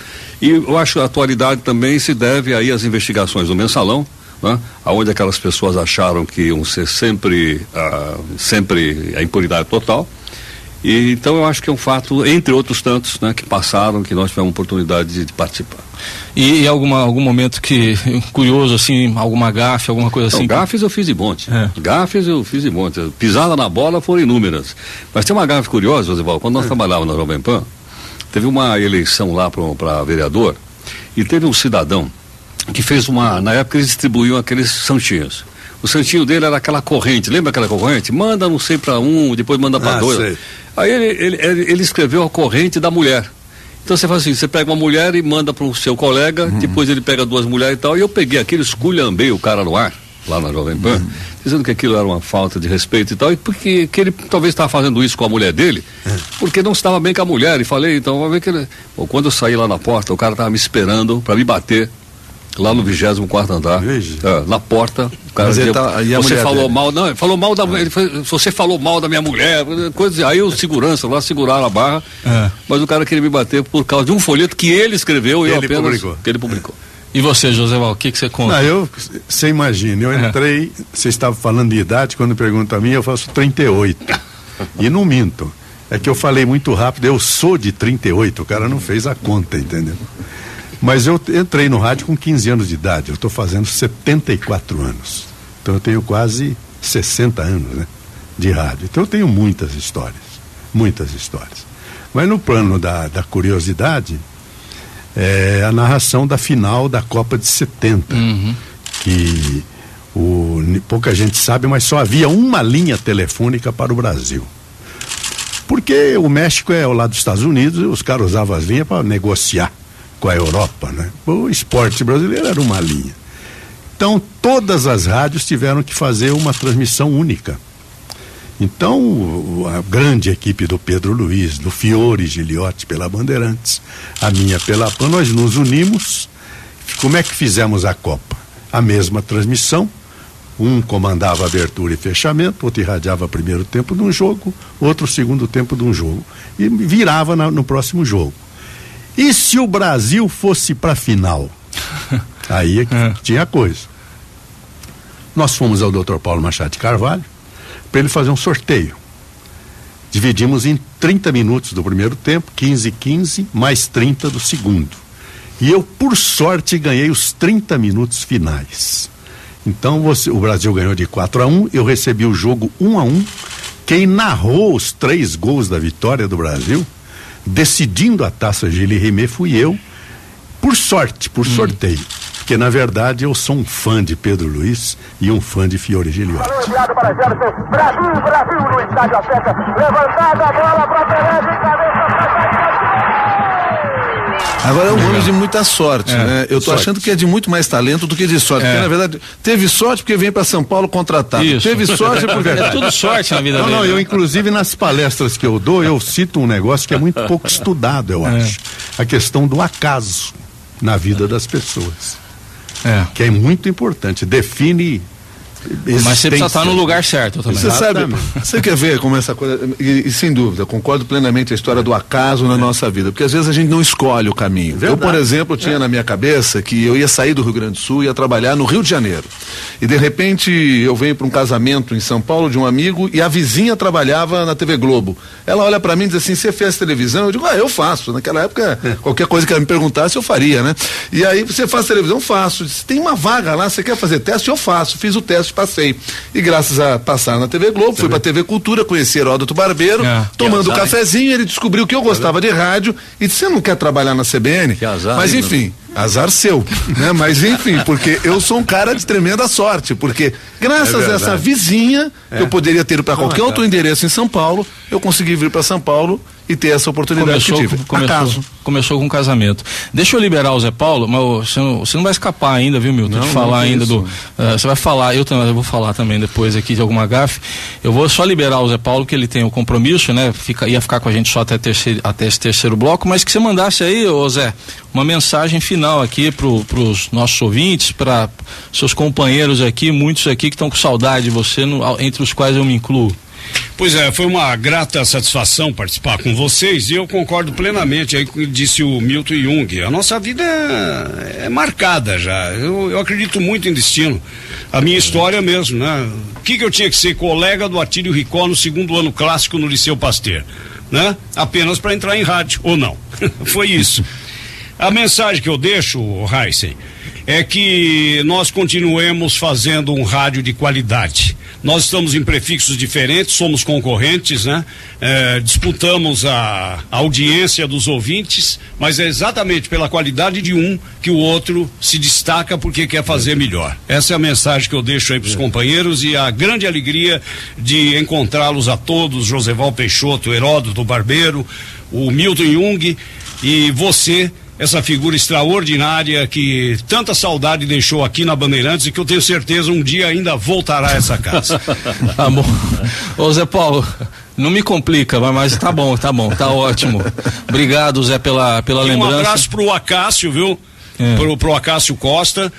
e eu acho que a atualidade também se deve aí às investigações do Mensalão, né? Onde aquelas pessoas acharam que iam ser sempre a impunidade total. E então eu acho que é um fato, entre outros tantos, né, que passaram, que nós tivemos oportunidade de participar. E algum momento que curioso, assim, alguma gafe, alguma coisa assim? Gafes eu fiz de monte. Gafes eu fiz de monte. Pisada na bola foram inúmeras. Mas tem uma gafe curiosa, Josival, quando nós trabalhávamos na Jovem Pan, teve uma eleição lá para vereador, e teve um cidadão que fez na época eles distribuíam aqueles santinhos. O santinho dele era aquela corrente, lembra aquela corrente? Manda não sei para um, depois manda para dois. Sei. Aí ele escreveu a corrente da mulher. Então você faz assim, você pega uma mulher e manda para o seu colega, depois ele pega 2 mulheres e tal, e eu peguei aquele, esculhambei o cara no ar, lá na Jovem Pan, dizendo que aquilo era uma falta de respeito e tal, e porque que ele talvez estava fazendo isso com a mulher dele, porque não estava bem com a mulher, e falei, então vai ver que ele... Bom, quando eu saí lá na porta, o cara estava me esperando para me bater, lá no 24º andar, na porta, o cara dizia, você falou mal, não, falou mal da mulher, você falou mal da minha mulher, coisa, aí o segurança lá seguraram a barra, mas o cara queria me bater por causa de um folheto que ele escreveu e que ele publicou. E você, Joséval, o que você conta? Você imagina, eu entrei, você estava falando de idade, quando pergunta a mim, eu faço 38, e não minto, é que eu falei muito rápido, eu sou de 38, o cara não fez a conta, entendeu? Mas eu entrei no rádio com 15 anos de idade, eu estou fazendo 74 anos. Então eu tenho quase 60 anos, né, de rádio. Então eu tenho muitas histórias. Mas no plano da curiosidade, a narração da final da Copa de 70, que pouca gente sabe, mas só havia uma linha telefônica para o Brasil. Porque o México é ao lado dos Estados Unidos, e os caras usavam as linhas para negociar com a Europa, né? O esporte brasileiro era uma linha. Então todas as rádios tiveram que fazer uma transmissão única. Então a grande equipe do Pedro Luiz, do Fiore Giliotti pela Bandeirantes, a minha pela PAN, nós nos unimos. Como é que fizemos a Copa? A mesma transmissão, Um comandava abertura e fechamento, outro irradiava primeiro tempo de um jogo, outro segundo tempo de um jogo. E virava no próximo jogo. E se o Brasil fosse para a final? Aí é que tinha coisa. Nós fomos ao Dr. Paulo Machado de Carvalho para ele fazer um sorteio. Dividimos em 30 minutos do primeiro tempo, 15, mais 30 do segundo. E eu, por sorte, ganhei os 30 minutos finais. Então o Brasil ganhou de 4-1, eu recebi o jogo 1-1. Quem narrou os 3 gols da vitória do Brasil, decidindo a Taça Gilles Rimet, fui eu, por sorte, por sorteio. Porque, na verdade, eu sou um fã de Pedro Luiz e um fã de Fiore Giliotti. Enviado para Gerson, Brasil no estádio Afeca, levantada a bola para Pelé, de cabeça para Agora é um homem de muita sorte, né? Eu tô achando que é de muito mais talento do que de sorte, porque na verdade teve sorte porque vem para São Paulo contratado. Isso. Teve sorte porque é tudo sorte na vida dele. Não, eu inclusive nas palestras que eu dou, eu cito um negócio que é muito pouco estudado, eu acho. A questão do acaso na vida das pessoas. Que é muito importante, define. Mas você precisa estar no lugar certo também. Você sabe, você quer ver como essa coisa, e sem dúvida, concordo plenamente a história do acaso na nossa vida, porque às vezes a gente não escolhe o caminho. Verdade. Eu, por exemplo, tinha na minha cabeça que eu ia sair do Rio Grande do Sul e ia trabalhar no Rio de Janeiro. E de repente eu venho para um casamento em São Paulo de um amigo e a vizinha trabalhava na TV Globo. Ela olha para mim e diz assim: você fez televisão? Eu digo: eu faço. Naquela época, qualquer coisa que ela me perguntasse, eu faria, né? E aí, você faz televisão? Faço. Disse, tem uma vaga lá, você quer fazer teste? Eu faço. Fiz o teste, passei. E graças a passar na TV Globo, fui pra TV Cultura, conheci Heródoto Barbeiro, tomando um cafezinho, ele descobriu que eu gostava de rádio e disse: você não quer trabalhar na CBN? Que azar, mas enfim, azar seu, né? Mas enfim, porque eu sou um cara de tremenda sorte, porque graças a essa vizinha, que eu poderia ter para qualquer outro endereço em São Paulo, eu consegui vir para São Paulo e ter essa oportunidade que tive. Começou com um casamento. Deixa eu liberar o Zé Paulo, mas você não vai escapar ainda, viu, Milton? De falar ainda do... você vai falar, eu vou falar também depois aqui de alguma gafe. Eu vou só liberar o Zé Paulo, que ele tem o compromisso, né? Ia ficar com a gente só até esse terceiro bloco, mas que você mandasse aí, ô Zé, uma mensagem final aqui pros nossos ouvintes, para seus companheiros aqui, muitos aqui que estão com saudade de você, entre os quais eu me incluo. Pois é, foi uma grata satisfação participar com vocês e eu concordo plenamente aí com o que disse o Milton Jung. A nossa vida é marcada já. Eu acredito muito em destino. A minha história mesmo, né? O que eu tinha que ser? Colega do Atílio Ricó no 2º ano clássico no Liceu Pasteur, né? Apenas para entrar em rádio, ou não. Foi isso. A mensagem que eu deixo, Heisen, é que nós continuemos fazendo um rádio de qualidade. Nós estamos em prefixos diferentes, somos concorrentes, né? Disputamos a audiência dos ouvintes, mas é exatamente pela qualidade de um que o outro se destaca porque quer fazer melhor. Essa é a mensagem que eu deixo aí para os companheiros e a grande alegria de encontrá-los a todos, Joseval Peixoto, Heródoto Barbeiro, o Milton Jung e você, essa figura extraordinária que tanta saudade deixou aqui na Bandeirantes e que eu tenho certeza um dia ainda voltará a essa casa. Tá bom. Ô Zé Paulo, não me complica, mas tá bom, tá ótimo. Obrigado, Zé, pela lembrança. Um abraço pro Acácio, viu? Pro Acácio Costa,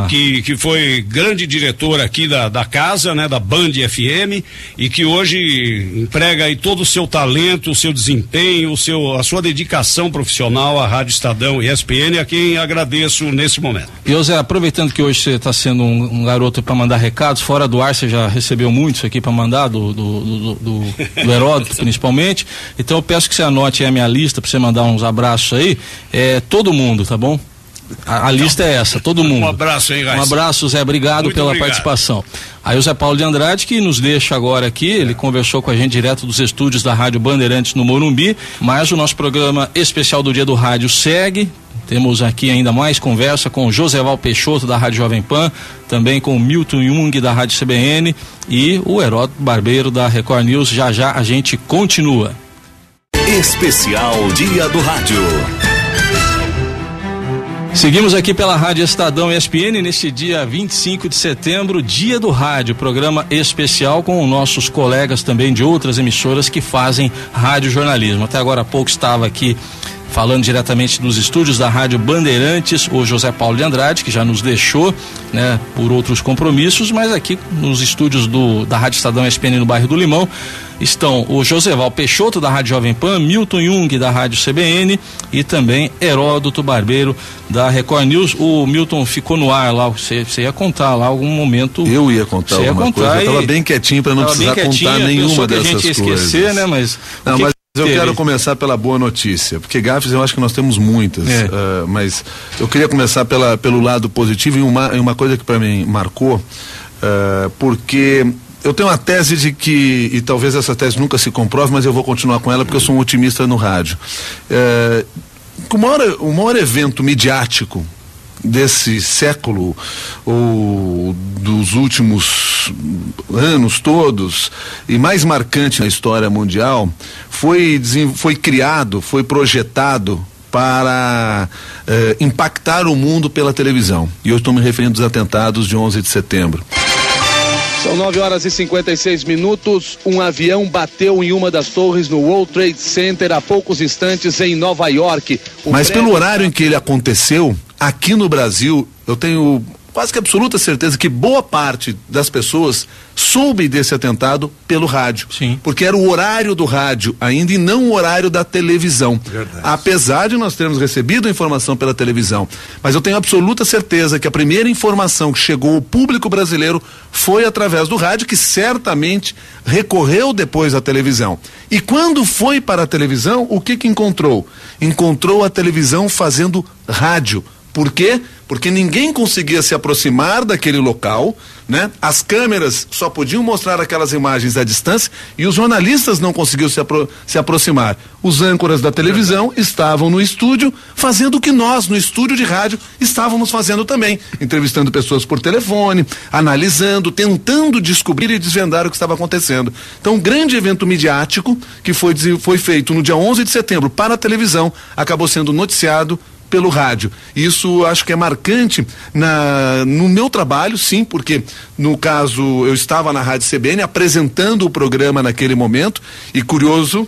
que foi grande diretor aqui da casa, né, da Band FM, e que hoje emprega aí todo o seu talento, o seu desempenho, a sua dedicação profissional à Rádio Estadão e ESPN, a quem agradeço nesse momento. E Zé, aproveitando que hoje você está sendo um garoto para mandar recados, fora do ar você já recebeu muitos aqui para mandar, do Heródoto principalmente, então eu peço que você anote aí a minha lista para você mandar uns abraços aí, todo mundo, tá bom? A lista é essa, todo mundo. Um abraço aí, Raíssa. Um abraço, Zé, obrigado pela participação. Aí o Zé Paulo de Andrade, que nos deixa agora aqui, ele conversou com a gente direto dos estúdios da Rádio Bandeirantes no Morumbi, mas o nosso programa especial do Dia do Rádio segue. Temos aqui ainda mais conversa com o Joseval Peixoto da Rádio Jovem Pan, também com o Milton Jung da Rádio CBN e o Heródoto Barbeiro da Record News. Já já a gente continua. Especial Dia do Rádio. Seguimos aqui pela Rádio Estadão ESPN neste dia 25 de setembro, Dia do Rádio, programa especial com nossos colegas também de outras emissoras que fazem rádio jornalismo. Até agora há pouco estava aqui falando diretamente dos estúdios da Rádio Bandeirantes, o José Paulo de Andrade, que já nos deixou, né, por outros compromissos, mas aqui nos estúdios da Rádio Estadão ESPN no bairro do Limão estão o Joseval Peixoto da Rádio Jovem Pan, Milton Jung da Rádio CBN e também Heródoto Barbeiro da Record News. O Milton ficou no ar lá, você ia contar lá algum momento. Eu ia contar alguma coisa, eu estava bem quietinho para não precisar contar nenhuma dessas coisas. A gente ia esquecer, né, mas eu quero começar pela boa notícia, porque gafes eu acho que nós temos muitas, mas eu queria começar pelo lado positivo e uma coisa que para mim marcou, porque eu tenho uma tese de que, e talvez essa tese nunca se comprove, mas eu vou continuar com ela porque eu sou um otimista no rádio. O maior evento midiático desse século ou dos últimos anos todos e mais marcante na história mundial foi criado, foi projetado para impactar o mundo pela televisão. E eu estou me referindo aos atentados de 11 de setembro. São 9h56. Um avião bateu em uma das torres no World Trade Center há poucos instantes em Nova York. Mas pelo horário em que ele aconteceu, aqui no Brasil, eu tenho quase que absoluta certeza que boa parte das pessoas soube desse atentado pelo rádio. Sim. Porque era o horário do rádio ainda e não o horário da televisão. Verdade. Apesar de nós termos recebido a informação pela televisão. Mas eu tenho absoluta certeza que a primeira informação que chegou ao público brasileiro foi através do rádio, que certamente recorreu depois à televisão. E quando foi para a televisão, o que encontrou? Encontrou a televisão fazendo rádio. Por quê? Porque ninguém conseguia se aproximar daquele local, né? As câmeras só podiam mostrar aquelas imagens à distância e os jornalistas não conseguiam se aproximar. Os âncoras da televisão estavam no estúdio fazendo o que nós, no estúdio de rádio, estávamos fazendo também, entrevistando pessoas por telefone, analisando, tentando descobrir e desvendar o que estava acontecendo. Então, um grande evento midiático que foi feito no dia 11 de setembro para a televisão, acabou sendo noticiado pelo rádio. Isso acho que é marcante no meu trabalho, sim, porque no caso eu estava na Rádio CBN apresentando o programa naquele momento e, curioso,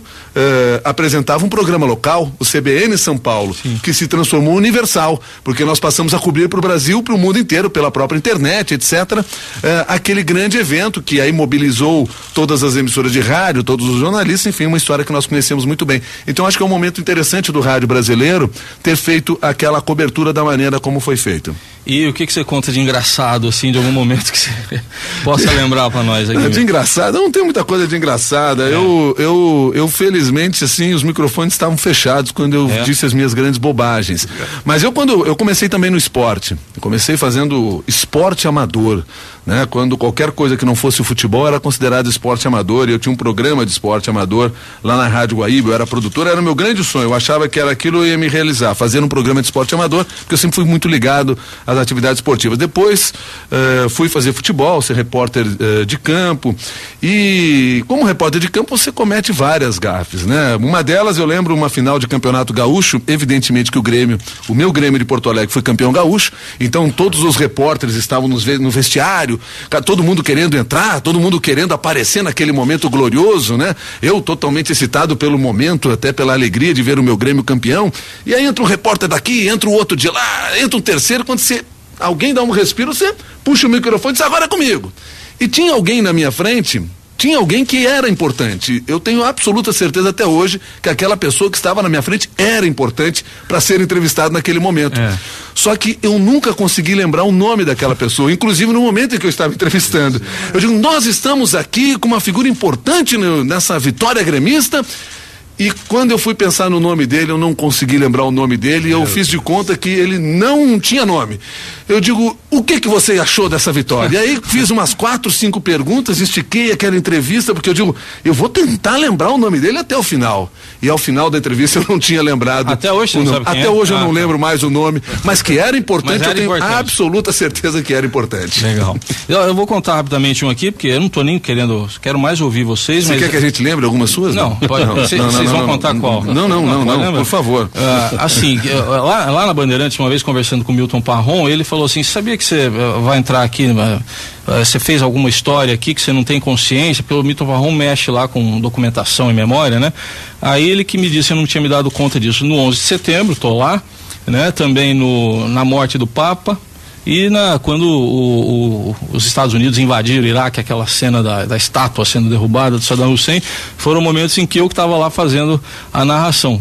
apresentava um programa local, o CBN São Paulo, sim, que se transformou universal, porque nós passamos a cobrir para o Brasil, para o mundo inteiro, pela própria internet, etc. Aquele grande evento que aí mobilizou todas as emissoras de rádio, todos os jornalistas, enfim, uma história que nós conhecemos muito bem. Então acho que é um momento interessante do rádio brasileiro ter feito aquela cobertura da maneira como foi feito. E o que você conta de engraçado, assim, de algum momento que você possa lembrar para nós aqui? De engraçado, não tem muita coisa de engraçada. Eu felizmente, assim, os microfones estavam fechados quando eu disse as minhas grandes bobagens. Mas quando eu comecei também no esporte, comecei fazendo esporte amador, né? Quando qualquer coisa que não fosse o futebol era considerado esporte amador, e eu tinha um programa de esporte amador lá na Rádio Guaíba, eu era produtor, era o meu grande sonho, eu achava que era aquilo eu ia me realizar, fazer um programa de esporte amador, porque eu sempre fui muito ligado às atividades esportivas. Depois fui fazer futebol, ser repórter de campo, e como repórter de campo você comete várias gafes, né? Uma delas, eu lembro uma final de campeonato gaúcho, evidentemente que o meu Grêmio de Porto Alegre foi campeão gaúcho, então todos os repórteres estavam no vestiário, todo mundo querendo entrar, todo mundo querendo aparecer naquele momento glorioso, né? Eu totalmente excitado pelo momento, até pela alegria de ver o meu Grêmio campeão, e aí entra um repórter daqui, entra o outro de lá, entra um terceiro, quando alguém dá um respiro, você puxa o microfone e diz, agora é comigo. E tinha alguém na minha frente, tinha alguém que era importante. Eu tenho absoluta certeza até hoje que aquela pessoa que estava na minha frente era importante para ser entrevistado naquele momento. Só que eu nunca consegui lembrar o nome daquela pessoa, inclusive no momento em que eu estava entrevistando. Eu digo, nós estamos aqui com uma figura importante nessa vitória gremista. E quando eu fui pensar no nome dele, eu não consegui lembrar o nome dele, e eu fiz de conta que ele não tinha nome. Eu digo, o que você achou dessa vitória? E aí fiz umas 4, 5 perguntas, estiquei aquela entrevista, porque eu digo, eu vou tentar lembrar o nome dele até o final. E ao final da entrevista eu não tinha lembrado. Até hoje você não sabe quem é? Até hoje eu não lembro mais o nome, mas que era importante, eu tenho absoluta certeza que era importante. Legal. Eu vou contar rapidamente um aqui, porque eu não tô nem quero mais ouvir vocês. Você quer que a gente lembre algumas suas? Não, pode. Você Vocês vão contar qual? Não, por favor. Assim, lá na Bandeirantes, uma vez conversando com o Milton Parron, ele falou assim, sabia que você vai entrar aqui, você fez alguma história aqui que você não tem consciência, porque o Milton Parron mexe lá com documentação e memória, né? Aí ele que me disse, eu não tinha me dado conta disso. No 11 de setembro, estou lá, né? Também na morte do Papa. E quando os Estados Unidos invadiram o Iraque, aquela cena da estátua sendo derrubada do Saddam Hussein, foram momentos em que eu estava lá fazendo a narração.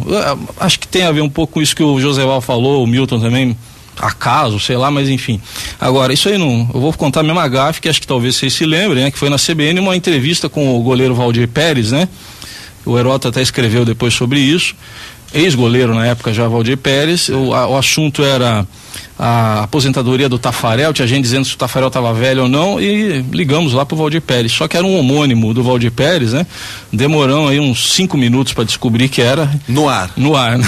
Acho que tem a ver um pouco com isso que o Joseval falou, o Milton também, acaso, sei lá, mas enfim. Agora, isso aí eu vou contar a mesma gafe, que acho que talvez vocês se lembrem, né? Que foi na CBN uma entrevista com o goleiro Valdir Pérez, né? O Heródoto até escreveu depois sobre isso. Ex-goleiro na época já, Valdir Pérez. O assunto era a aposentadoria do Tafarel, tinha gente dizendo se o Tafarel estava velho ou não, e ligamos lá pro Valdir Pérez, só que era um homônimo do Valdir Pérez, né? Demoramos aí uns 5 minutos para descobrir que era no ar, né?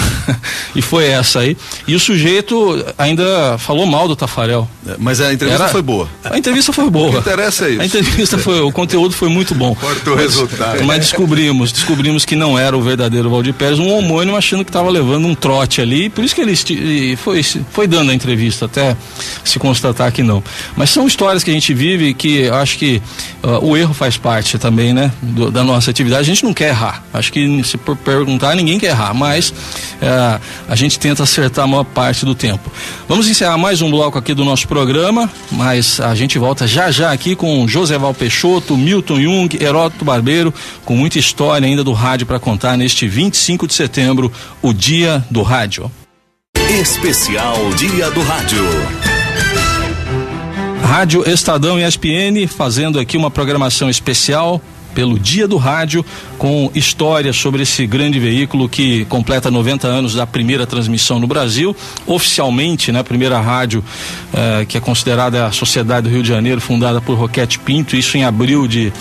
E foi essa aí, e o sujeito ainda falou mal do Tafarel. Mas a entrevista foi boa. A entrevista foi boa. O que interessa é isso. A entrevista o conteúdo foi muito bom. Importa o resultado. Mas descobrimos que não era o verdadeiro Valdir Pérez, um homônimo achando que estava levando um trote ali, por isso que ele foi dando a entrevista até se constatar que não. Mas são histórias que a gente vive que eu acho que o erro faz parte também, né, da nossa atividade. A gente não quer errar. Acho que se por perguntar, ninguém quer errar, mas a gente tenta acertar a maior parte do tempo. Vamos encerrar mais um bloco aqui do nosso programa, mas a gente volta já aqui com Joseval Peixoto, Milton Jung, Heródoto Barbeiro, com muita história ainda do rádio para contar neste 25 de setembro, o Dia do Rádio. Especial Dia do Rádio. Rádio Estadão e ESPN fazendo aqui uma programação especial pelo Dia do Rádio, com histórias sobre esse grande veículo que completa 90 anos da primeira transmissão no Brasil, oficialmente, né, a primeira rádio que é considerada a Sociedade do Rio de Janeiro, fundada por Roquete Pinto, isso em abril de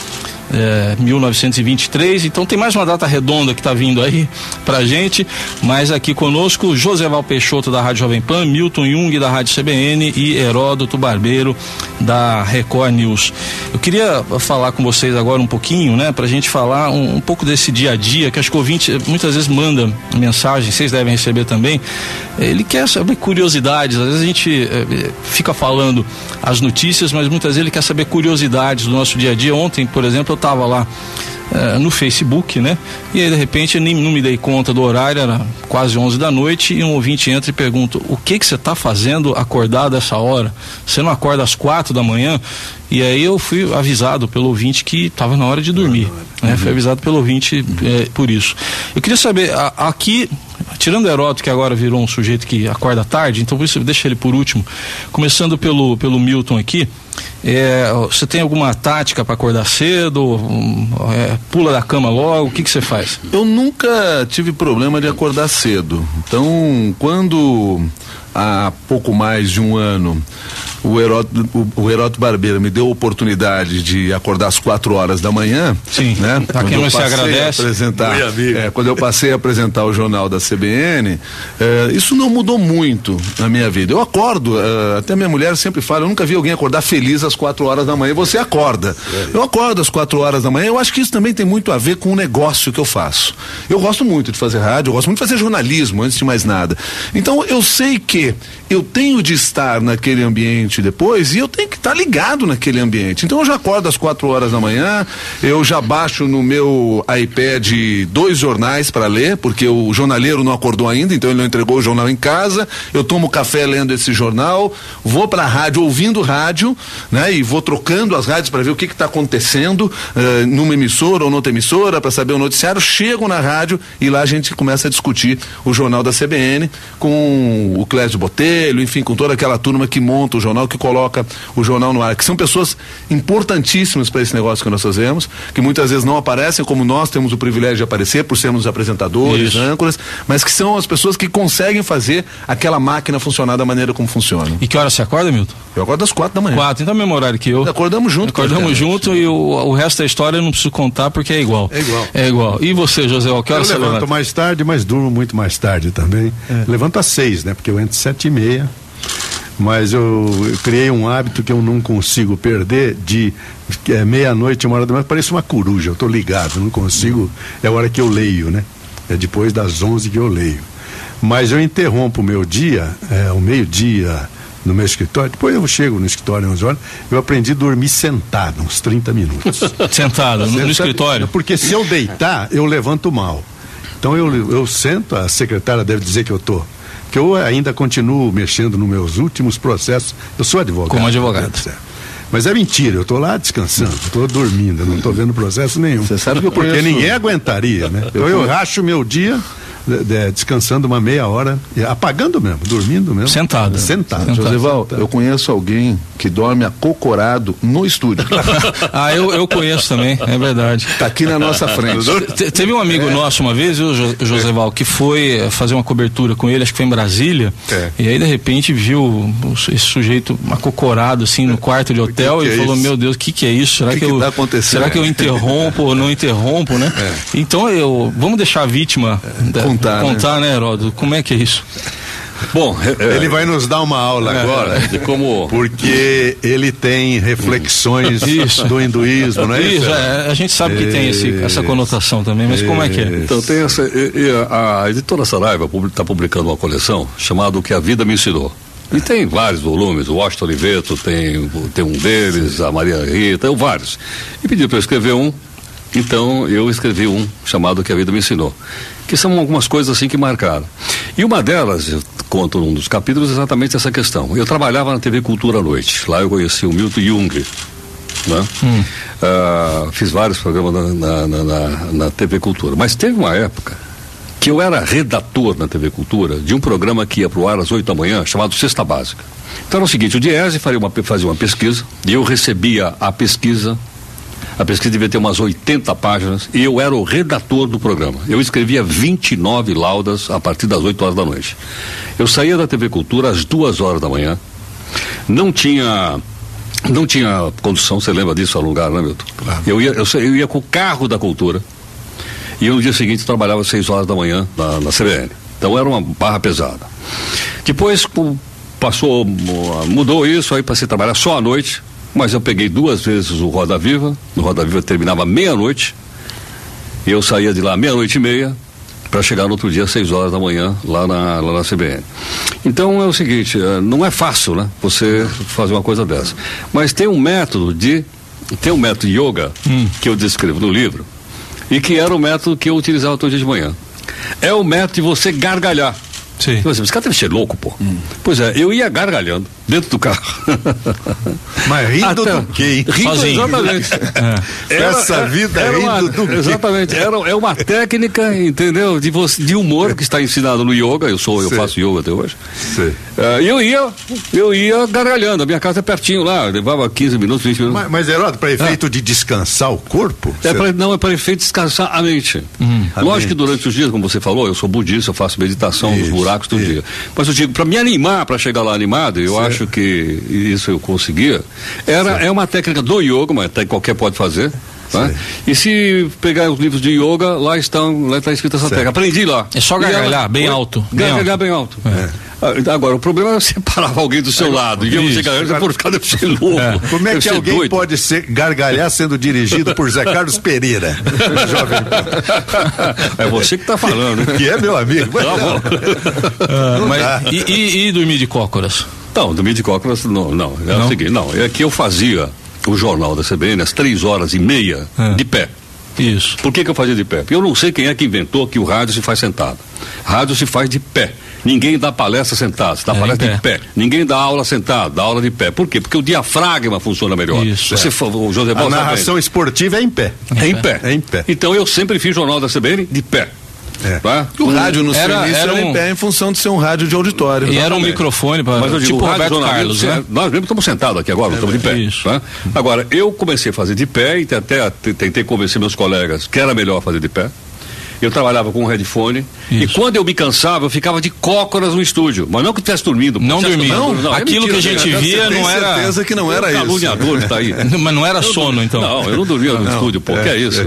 1923, então tem mais uma data redonda que está vindo aí pra gente, mas aqui conosco Joseval Peixoto da Rádio Jovem Pan, Milton Jung da Rádio CBN e Heródoto Barbeiro da Record News. Eu queria falar com vocês agora um pouquinho, né, pra gente falar um pouco desse dia a dia, que acho que o ouvinte muitas vezes manda mensagem, vocês devem receber também, ele quer saber curiosidades, às vezes a gente fica falando as notícias, mas muitas vezes ele quer saber curiosidades do nosso dia a dia. Ontem, por exemplo, eu estava lá no Facebook, né? E aí de repente eu não me dei conta do horário, era quase 11 da noite, e um ouvinte entra e pergunta: o que você está fazendo acordado essa hora? Você não acorda às 4 da manhã? E aí eu fui avisado pelo ouvinte que estava na hora de dormir, né? Fui avisado pelo ouvinte por isso. Eu queria saber, aqui, tirando o Heródoto, que agora virou um sujeito que acorda tarde, então por isso deixa ele por último, começando pelo Milton aqui, você tem alguma tática para acordar cedo? Pula da cama logo? O que você faz? Eu nunca tive problema de acordar cedo. Então, quando há pouco mais de um ano o Heródoto Barbeiro me deu a oportunidade de acordar às 4 horas da manhã. Sim, né? Pra quem não se agradece. Quando eu passei a apresentar o jornal da CBN, isso não mudou muito na minha vida. Eu acordo, até minha mulher sempre fala, eu nunca vi alguém acordar feliz às 4 horas da manhã, e você acorda. Eu acordo às 4 horas da manhã, eu acho que isso também tem muito a ver com o negócio que eu faço. Eu gosto muito de fazer rádio, eu gosto muito de fazer jornalismo, antes de mais nada. Então eu sei que eu tenho de estar naquele ambiente depois, e eu tenho que estar ligado naquele ambiente. Então eu já acordo às 4 horas da manhã, eu já baixo no meu iPad 2 jornais para ler, porque o jornaleiro não acordou ainda, então ele não entregou o jornal em casa. Eu tomo café lendo esse jornal, vou para a rádio ouvindo rádio, né, e vou trocando as rádios para ver o que está acontecendo numa emissora ou noutra emissora, para saber o noticiário. Chego na rádio e lá a gente começa a discutir o jornal da CBN com o Clésio Botelho, enfim, com toda aquela turma que monta o jornal, que coloca o jornal no ar, que são pessoas importantíssimas para esse negócio que nós fazemos, que muitas vezes não aparecem como nós temos o privilégio de aparecer por sermos apresentadores, âncoras, mas que são as pessoas que conseguem fazer aquela máquina funcionar da maneira como funciona. E que hora você acorda, Milton? Eu acordo às 4 da manhã. 4, então é o mesmo horário que eu. Acordamos junto. Acordamos junto, e o resto da história eu não preciso contar porque é igual. É igual. E você, José, que hora você levanta? Eu levanto mais tarde, mas durmo muito mais tarde também. Levanto às 6, né? Porque eu entro 7h30. Mas eu criei um hábito que eu não consigo perder, de meia-noite, 1 hora da manhã, parece uma coruja, eu tô ligado, não consigo, é a hora que eu leio, né? É depois das 11 que eu leio. Mas eu interrompo o meu dia, o meio-dia no meu escritório. Depois eu chego no escritório 11 horas. Eu aprendi a dormir sentado, uns 30 minutos. Sentado no escritório? Porque se eu deitar, eu levanto mal. Então eu sento, a secretária deve dizer que que eu ainda continuo mexendo nos meus últimos processos. Eu sou advogado. Como advogado. Mas é mentira, eu estou lá descansando, estou dormindo, não estou vendo processo nenhum. Você sabe que eu conheço... Porque ninguém aguentaria, né? Então eu racho meu dia descansando uma meia hora, apagando mesmo, dormindo mesmo. Sentado. Josival, eu conheço alguém que dorme acocorado no estúdio. Eu conheço também, é verdade. Tá aqui na nossa frente. Teve um amigo nosso uma vez, o Josival, que foi fazer uma cobertura com ele, acho que foi em Brasília, e aí de repente viu esse sujeito acocorado assim no quarto de hotel e falou, meu Deus, o que é isso? Será que tá acontecendo? Será que eu interrompo ou não interrompo, né? Então vamos deixar a vítima contar, né, Heródoto? Como é que é isso? Bom, ele vai nos dar uma aula agora de como, porque ele tem reflexões do hinduísmo, não é isso? A gente sabe que tem essa conotação também, mas como é que é? Então tem a editora Saraiva está publicando uma coleção chamada O que a Vida Me Ensinou. E tem vários volumes, o Washington Oliveto tem um deles, a Maria Rita, vários. E pediu para eu escrever um. Então eu escrevi um chamado O que a Vida Me Ensinou, que são algumas coisas assim que marcaram. E uma delas, eu conto num dos capítulos exatamente essa questão. Eu trabalhava na TV Cultura à noite, lá eu conheci o Milton Jung, né? Fiz vários programas na TV Cultura, mas teve uma época que eu era redator na TV Cultura de um programa que ia para o ar às 8 da manhã, chamado Cesta Básica. Então era o seguinte, o Diese fazia uma pesquisa, e eu recebia a pesquisa. A pesquisa devia ter umas 80 páginas e eu era o redator do programa. Eu escrevia 29 laudas a partir das 8 horas da noite. Eu saía da TV Cultura às 2 horas da manhã. Não tinha condução, você lembra disso, lugar, né, Milton? Claro. Eu ia com o carro da Cultura e no dia seguinte eu trabalhava às 6 horas da manhã na CBN. Então era uma barra pesada. Depois mudou isso, aí passei a trabalhar só à noite. Mas eu peguei 2 vezes o Roda Viva. No Roda Viva terminava meia-noite. E eu saía de lá 00:30 para chegar no outro dia às 6 horas da manhã lá na CBN. Então é o seguinte, não é fácil, né? Você fazer uma coisa dessa. Mas tem um método de yoga que eu descrevo no livro e que era o método que eu utilizava todo dia de manhã. É o método de você gargalhar. Sim. Esse cara deve ser louco, pô. Pois é, eu ia gargalhando dentro do carro. Mas rindo do quê? Sozinho. Exatamente. Essa vida rindo do quê? Exatamente. É uma técnica, entendeu? De humor que está ensinado no yoga. Eu faço yoga até hoje. Eu ia gargalhando. A minha casa é pertinho lá. Levava 15 minutos, 20 minutos. Mas Heródoto, para efeito de descansar o corpo? É para efeito de descansar a mente. Lógico que durante os dias, como você falou, eu sou budista, eu faço meditação nos buracos todo dia. Mas eu digo, para me animar, para chegar lá animado, eu acho que isso eu conseguia. É uma técnica do yoga, mas até qualquer pode fazer. Tá? E se pegar os livros de yoga, lá está escrita essa técnica. Aprendi lá. É só gargalhar bem alto. Gargalhar bem alto. Agora, o problema é você parar alguém do seu lado. E você gargalhar, por ficar deve ser louco. Como é que alguém doido. Pode gargalhar sendo dirigido por Zé Carlos Pereira? Jovem. É você que está falando. Que é meu amigo. E dormir de cócoras? Não, dormir de cócoras não. O seguinte, é que eu fazia o jornal da CBN às 3h30 de pé. Isso. Por que eu fazia de pé? Porque eu não sei quem é que inventou que o rádio se faz sentado. Rádio se faz de pé. Ninguém dá palestra sentado, dá palestra de pé. Ninguém dá aula sentado, dá aula de pé. Por quê? Porque o diafragma funciona melhor. Isso. O José Paulo, a narração esportiva é em pé. É em pé. Então eu sempre fiz jornal da CBN de pé. Tá? O rádio no seu início era em pé em função de ser um rádio de auditório. E era um microfone para tipo Roberto Carlos, né? Nós mesmo estamos sentados aqui agora, estamos de pé. Tá? Agora, eu comecei a fazer de pé e até tentei convencer meus colegas que era melhor fazer de pé. Eu trabalhava com um headphone e quando eu me cansava, eu ficava de cócoras no estúdio. Mas não que eu estivesse dormindo. Não dormia. Não, aquilo que a gente via não era. Certeza que não era isso. Caluniador que tá aí. Mas não era sono, então. Não, eu não dormia no estúdio, pô. Que é isso?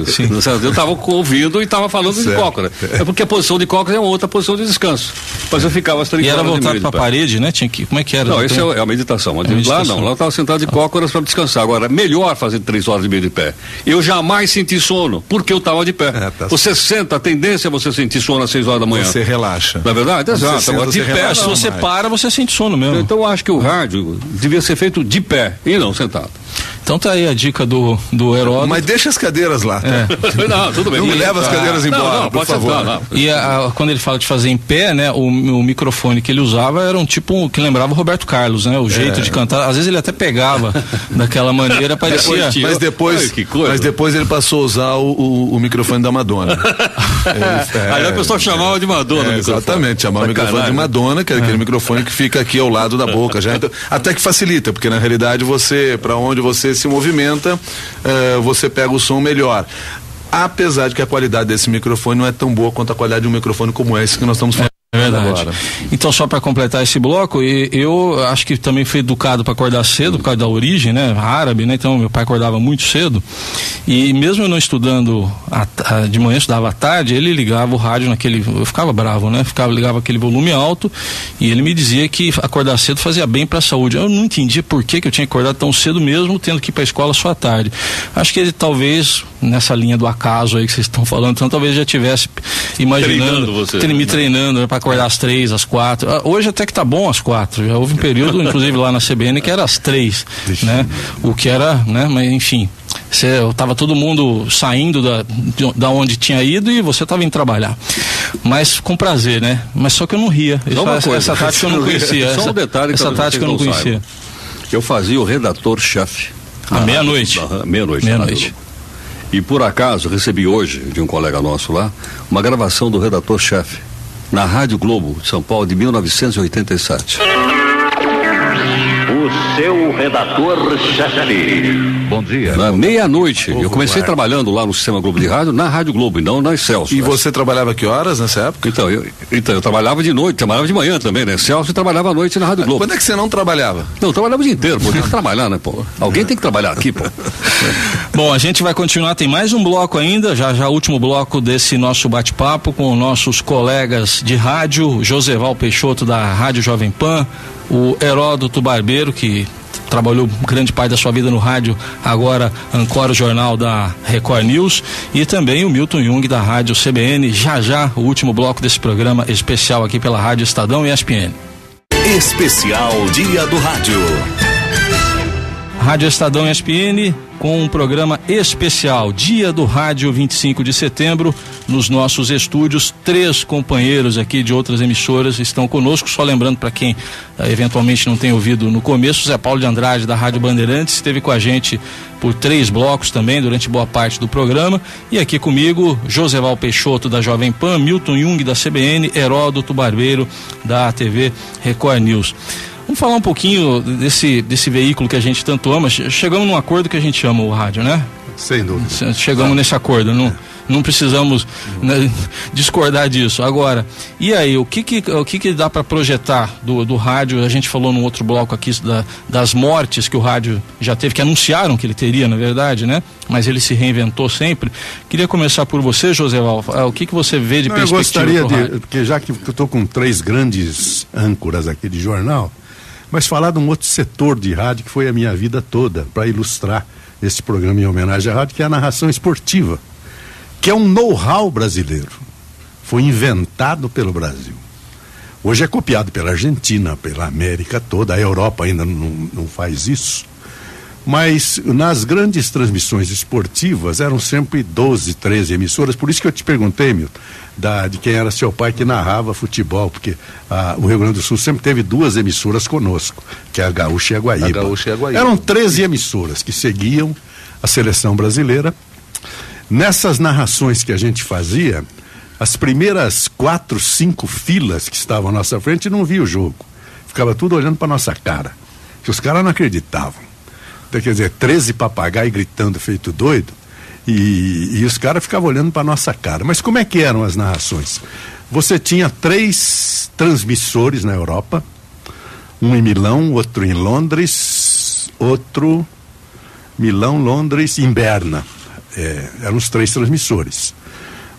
Eu estava ouvindo e estava falando de cócora. É porque a posição de cócoras é uma outra posição de descanso. Mas eu ficava às 3 horas. E era voltado para a parede, né? Como é que era? Não, isso é a meditação. Lá não, lá eu estava sentado de cócoras para descansar. Agora, melhor fazer 3 horas e meia de pé. Eu jamais senti sono, porque eu estava de pé. Você senta, tendência é você sentir sono às 6 horas da manhã. Você relaxa. Na verdade, exato. Você Agora, senta, de você pé, relaxa se você mais. para, você sente sono mesmo. Então eu acho que o rádio devia ser feito de pé e não sentado. Então tá aí a dica do Heródoto. Mas deixa as cadeiras lá. Tá? Não, tudo bem. Não me leva as cadeiras embora, não, por pode favor. sentar, não. E quando ele fala de fazer em pé, né, o microfone que ele usava era um tipo que lembrava o Roberto Carlos, né, o jeito de cantar. Às vezes ele até pegava daquela maneira, parecia. Mas depois ele passou a usar o microfone da Madonna. Aí a pessoa chamava de Madonna. Exatamente, chamava o microfone de Madonna, que é aquele microfone que fica aqui ao lado da boca. Já, até que facilita, porque na realidade para onde você se movimenta, você pega o som melhor. Apesar de que a qualidade desse microfone não é tão boa quanto a qualidade de um microfone como esse que nós estamos falando. É verdade. Agora. Então, só para completar esse bloco, eu acho que também fui educado para acordar cedo, por causa da origem, né, árabe, né, então meu pai acordava muito cedo, e mesmo eu não estudando de manhã, estudava à tarde, ele ligava o rádio eu ficava bravo, né, ligava aquele volume alto, e ele me dizia que acordar cedo fazia bem para a saúde. Eu não entendia por que eu tinha que acordar tão cedo mesmo, tendo que ir para a escola só à tarde. Acho que ele talvez, nessa linha do acaso aí que vocês estão falando, então talvez já tivesse imaginando, me treinando, né, para acordar às 3, às 4. Hoje até que tá bom às 4. Já houve um período, inclusive lá na CBN, que era às 3, né? O que era, né? Mas enfim, tava todo mundo saindo da onde tinha ido e você tava indo trabalhar. Mas com prazer, né? Mas só que eu não ria. Essa tática eu não conhecia. Só um detalhe que essa tática eu não conhecia. Eu fazia o redator-chefe. À meia-noite. Meia-noite. E por acaso recebi hoje, de um colega nosso lá, uma gravação do redator-chefe na Rádio Globo de São Paulo de 1987. O seu redator-chefe. Bom dia. Na meia-noite. Eu comecei trabalhando lá no Sistema Globo de Rádio, na Rádio Globo, e não na Excelsior. E você trabalhava que horas nessa época? Então, eu trabalhava de noite, trabalhava de manhã também, né? Excelsior, e trabalhava à noite na Rádio Globo. Quando é que você não trabalhava? Não, eu trabalhava o dia inteiro, pô. Tem que trabalhar, né, pô? Alguém tem que trabalhar aqui, pô. Bom, a gente vai continuar, tem mais um bloco ainda, já último bloco desse nosso bate-papo com nossos colegas de rádio, Joseval Peixoto da Rádio Jovem Pan, o Heródoto Barbeiro, que trabalhou grande parte da sua vida no rádio, agora ancora o jornal da Record News, e também o Milton Jung da Rádio CBN, já o último bloco desse programa especial aqui pela Rádio Estadão e ESPN. Especial Dia do Rádio. Rádio Estadão e ESPN com um programa especial, Dia do Rádio, 25 de setembro, nos nossos estúdios. 3 companheiros aqui de outras emissoras estão conosco, só lembrando para quem eventualmente não tem ouvido no começo, Zé Paulo de Andrade da Rádio Bandeirantes esteve com a gente por 3 blocos também, durante boa parte do programa, e aqui comigo, Joseval Peixoto da Jovem Pan, Milton Jung da CBN, Heródoto Barbeiro da TV Record News. Vamos falar um pouquinho desse veículo que a gente tanto ama. Chegamos num acordo que a gente ama o rádio, né? Sem dúvida. Chegamos nesse acordo, não precisamos, né, discordar disso. Agora, e aí, o que dá para projetar do rádio? A gente falou num outro bloco aqui das mortes que o rádio já teve, que anunciaram que ele teria, na verdade, né? Mas ele se reinventou sempre. Queria começar por você, Joseval. O que você vê de perspectiva pro rádio? Eu gostaria porque já que eu estou com 3 grandes âncoras aqui de jornal, mas falar de um outro setor de rádio que foi a minha vida toda, para ilustrar esse programa em homenagem à rádio, que é a narração esportiva, que é um know-how brasileiro. Foi inventado pelo Brasil. Hoje é copiado pela Argentina, pela América toda, a Europa ainda não faz isso. Mas nas grandes transmissões esportivas eram sempre 12, 13 emissoras, por isso que eu te perguntei, Milton, de quem era seu pai que narrava futebol, porque o Rio Grande do Sul sempre teve 2 emissoras conosco, que é a Gaúcha e a Guaíba. Eram 13 emissoras que seguiam a seleção brasileira. Nessas narrações que a gente fazia, as primeiras 4, 5 filas que estavam à nossa frente não via o jogo. Ficava tudo olhando para nossa cara, que os caras não acreditavam. Quer dizer, 13 papagaios gritando feito doido, e os caras ficavam olhando para nossa cara. Mas como é que eram as narrações? Você tinha 3 transmissores na Europa, um em Milão, outro em Londres, outro Milão, Londres e em Berna. Eram os 3 transmissores.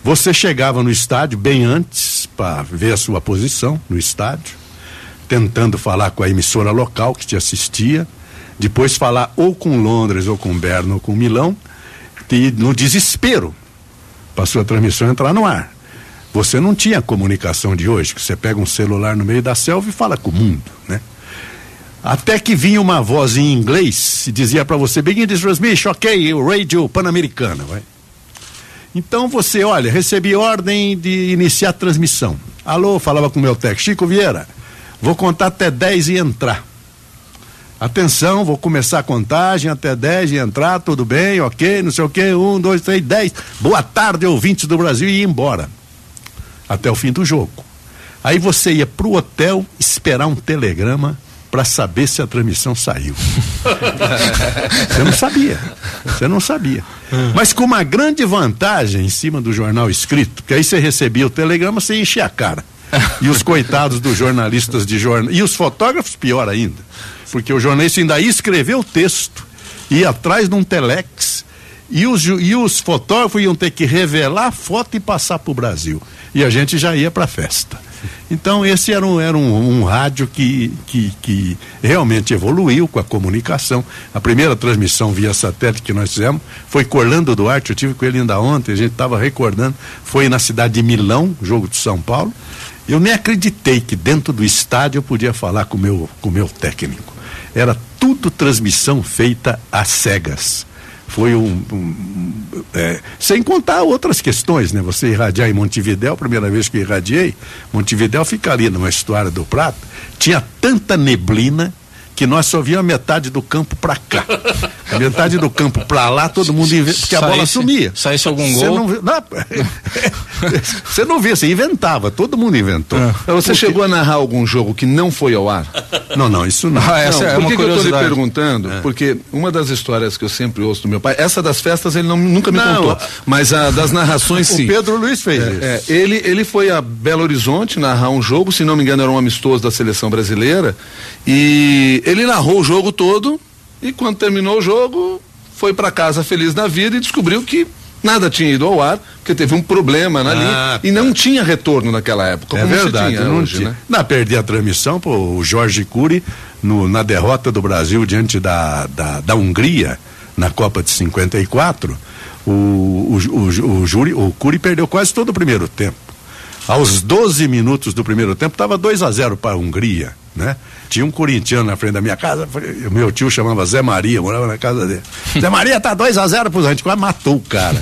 Você chegava no estádio bem antes para ver a sua posição no estádio, tentando falar com a emissora local que te assistia, depois falar ou com Londres, ou com Berna, ou com Milão, e no desespero para a sua transmissão entrar no ar. você não tinha a comunicação de hoje, que você pega um celular no meio da selva e fala com o mundo, né? Até que vinha uma voz em inglês e dizia para você, begin this transmission, ok, o Radio Pan-Americana, vai. Então você, olha, recebi ordem de iniciar a transmissão. Alô, falava com o meu técnico, Chico Vieira, vou contar até 10 e entrar. Atenção, vou começar a contagem até 10 e entrar, tudo bem, ok, não sei o que, 1, 2, 3, 10. Boa tarde, ouvintes do Brasil, e ia embora. Até o fim do jogo. Aí você ia pro hotel esperar um telegrama para saber se a transmissão saiu. Você não sabia. Mas com uma grande vantagem em cima do jornal escrito, que aí você recebia o telegrama, você enchia a cara. E os coitados dos jornalistas de jornal, e os fotógrafos pior ainda, porque o jornalista ainda ia escrever o texto, ia atrás de um telex, e os fotógrafos iam ter que revelar a foto e passar para o Brasil. E a gente já ia para a festa. Então esse era um rádio que realmente evoluiu com a comunicação. A primeira transmissão via satélite que nós fizemos foi com Orlando Duarte, eu tive com ele ainda ontem, a gente estava recordando, foi na cidade de Milão, jogo de São Paulo. Eu nem acreditei que dentro do estádio eu podia falar com o meu técnico. Era tudo transmissão feita às cegas. Foi sem contar outras questões, né? Você irradiar em Montevidéu, a primeira vez que irradiei, Montevidéu fica ali numa estuário do Prata, tinha tanta neblina que nós só víamos a metade do campo pra cá. A metade do campo pra lá, todo mundo porque a bola sumia. Saísse algum gol? Você não via, você inventava, todo mundo inventou. Você chegou a narrar algum jogo que não foi ao ar? Não, isso não. Essa é uma curiosidade. Por que eu estou lhe perguntando? Porque uma das histórias que eu sempre ouço do meu pai, essa das festas ele nunca me contou, mas a das narrações sim. O Pedro Luiz fez isso. Ele foi a Belo Horizonte narrar um jogo, se não me engano era um amistoso da seleção brasileira, e ele narrou o jogo todo, e quando terminou o jogo, foi para casa feliz da vida e descobriu que nada tinha ido ao ar, porque teve um problema na linha e não tinha retorno naquela época. É verdade, não tinha. Né? Perdi a transmissão, o Jorge Cury, na derrota do Brasil diante da Hungria, na Copa de 54, o Cury perdeu quase todo o primeiro tempo. Aos 12 minutos do primeiro tempo, estava 2-0 para a Hungria, né? Tinha um corintiano na frente da minha casa, o meu tio chamava Zé Maria, morava na casa dele. Zé Maria, tá 2-0 pro Zé, a gente quase matou o cara.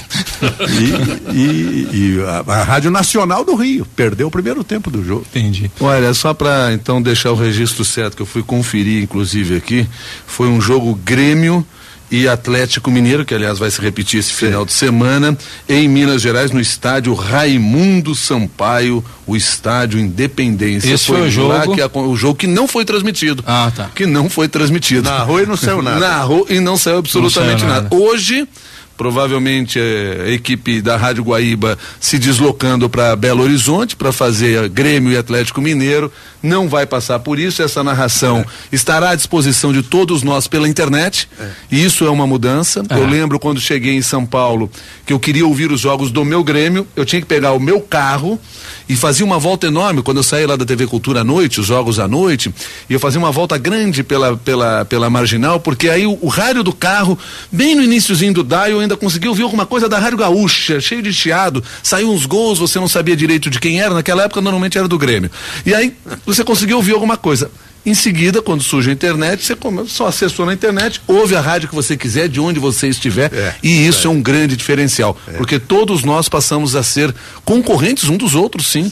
E a Rádio Nacional do Rio perdeu o primeiro tempo do jogo. Entendi. Olha, só para então deixar o registro certo, que eu fui conferir inclusive aqui, foi um jogo Grêmio e Atlético Mineiro, que aliás vai se repetir esse final de semana, em Minas Gerais, no estádio Raimundo Sampaio, o estádio Independência. Esse foi o jogo? Lá o jogo que não foi transmitido. Tá. Que não foi transmitido. Narrou e não saiu nada. Narrou e não saiu absolutamente nada. Hoje, provavelmente a equipe da Rádio Guaíba se deslocando para Belo Horizonte para fazer Grêmio e Atlético Mineiro, não vai passar por isso. Essa narração estará à disposição de todos nós pela internet, e isso é uma mudança. Eu lembro quando cheguei em São Paulo que eu queria ouvir os jogos do meu Grêmio, eu tinha que pegar o meu carro e fazia uma volta enorme quando eu saí lá da TV Cultura à noite, os jogos à noite, e eu fazia uma volta grande pela Marginal, porque aí o rádio do carro, bem no iniciozinho do dial, eu ainda consegui ouvir alguma coisa da Rádio Gaúcha, cheio de chiado, saiu uns gols, você não sabia direito de quem era, naquela época normalmente era do Grêmio, e aí você conseguiu ouvir alguma coisa. Em seguida, quando surge a internet, você só acessou na internet, ouve a rádio que você quiser, de onde você estiver, e isso é um grande diferencial, porque todos nós passamos a ser concorrentes um dos outros, sim,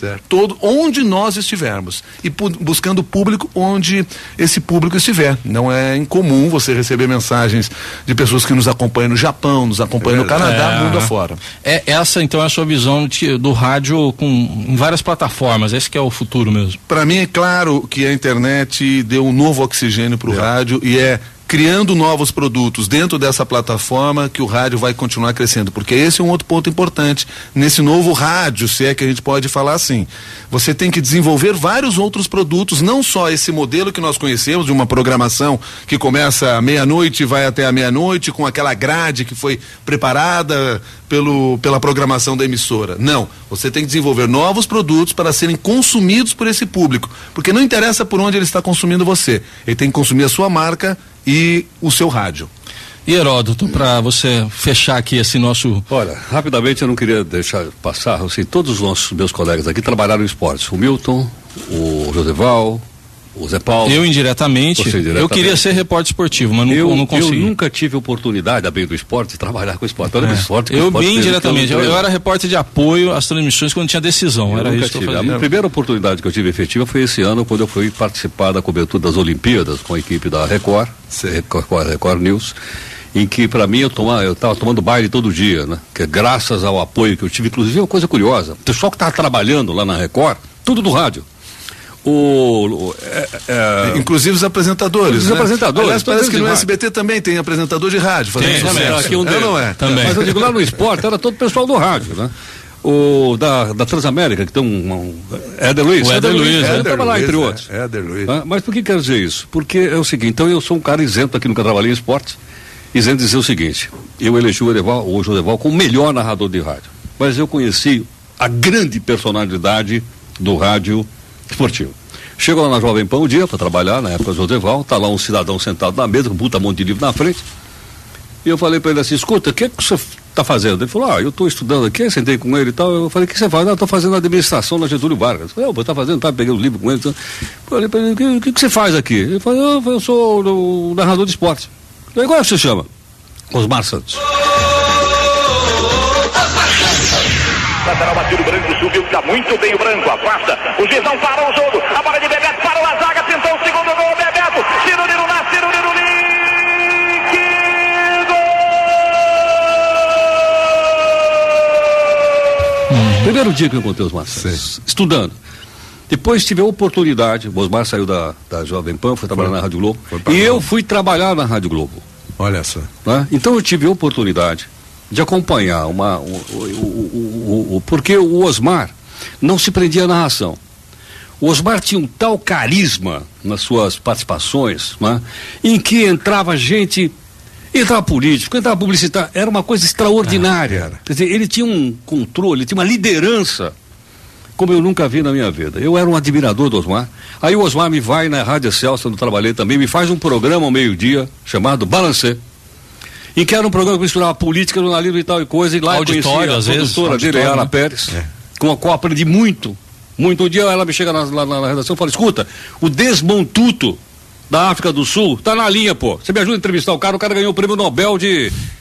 onde nós estivermos, e buscando público onde esse público estiver. Não é incomum você receber mensagens de pessoas que nos acompanham no Japão, nos acompanham no Canadá, mundo afora. Essa então é a sua visão do rádio em várias plataformas, esse que é o futuro mesmo. Para mim é claro que a internet deu um novo oxigênio para o rádio, e é criando novos produtos dentro dessa plataforma que o rádio vai continuar crescendo, porque esse é um outro ponto importante nesse novo rádio, se é que a gente pode falar assim. Você tem que desenvolver vários outros produtos, não só esse modelo que nós conhecemos de uma programação que começa à meia-noite e vai até a meia-noite com aquela grade que foi preparada pela programação da emissora. Não, você tem que desenvolver novos produtos para serem consumidos por esse público, porque não interessa por onde ele está consumindo você, ele tem que consumir a sua marca e o seu rádio. E Heródoto, para você fechar aqui esse nosso... Olha, rapidamente eu não queria deixar passar, assim, todos os meus colegas aqui trabalharam em esportes, o Milton, o Joseval, o Zé Paulo. Eu indiretamente, eu queria ser repórter esportivo, mas não consegui. Eu nunca tive oportunidade, a bem do esporte, de trabalhar com esporte. Eu bem indiretamente, eu era repórter de apoio às transmissões quando tinha decisão, era isso que eu fazia. A primeira oportunidade que eu tive efetiva foi esse ano, quando eu fui participar da cobertura das Olimpíadas com a equipe da Record News, em que para mim eu estava tomando baile todo dia, né? Que graças ao apoio que eu tive, inclusive uma coisa curiosa, o pessoal que estava trabalhando lá na Record, tudo do rádio. Inclusive os apresentadores. Os apresentadores. Aliás, parece que no SBT também tem apresentador de rádio fazendo sucesso. Aqui não é? Também. Mas eu digo, lá no esporte era todo o pessoal do rádio, né? O da Transamérica, que tem Éder Luiz. O Éder Luiz, estava lá, entre outros. Éder Luiz. Mas por que quero dizer isso? Porque é o seguinte, então eu sou um cara isento aqui, nunca trabalhei em esporte, isento de dizer o seguinte, eu elegi o Joseval como o melhor narrador de rádio, mas eu conheci a grande personalidade do rádio esportivo. Chego lá na Jovem Pan um dia para trabalhar, na época do Joseval, tá lá um cidadão sentado na mesa, com um puta monte de livro na frente, e eu falei para ele assim, escuta, o que você tá fazendo? Ele falou, eu estou estudando aqui, sentei com ele e tal, eu falei, o que você faz? Eu estou fazendo administração na Getúlio Vargas. Eu falei, você está fazendo, tá pegando o livro com ele, então. Eu falei para ele, o que você faz aqui? Ele falou, eu sou o narrador de esporte. Eu falei, como é que você chama? Osmar Santos. Lateral batido, o branco subiu, está muito bem o branco, afasta, o juiz não parou o jogo, a bola de Bebeto, parou a zaga, tentou o segundo gol, Bebeto, Ciruliro lá, Ciruliro Primeiro dia que eu encontrei o Osmar Santos, estudando. Depois tive a oportunidade, o Osmar saiu da Jovem Pan, foi trabalhar na Rádio Globo, e eu fui trabalhar na Rádio Globo. Olha só. Né? Então eu tive a oportunidade de acompanhar porque o Osmar não se prendia à narração. O Osmar tinha um tal carisma nas suas participações, né? Em que entrava gente, entrava político, entrava publicitário, era uma coisa extraordinária. Quer dizer, ele tinha um controle, ele tinha uma liderança como eu nunca vi na minha vida. Eu era um admirador do Osmar. Aí o Osmar me vai na Rádio Celso, onde eu trabalhei também, me faz um programa ao meio-dia chamado Balancê, em que era um programa que misturava política, jornalismo e tal e coisa, e lá eu conhecia a produtora dele, Ana Pérez, com a qual aprendi muito. Um dia ela me chega na redação e fala, escuta, o Desmontuto da África do Sul tá na linha, pô. Você me ajuda a entrevistar o cara ganhou o prêmio Nobel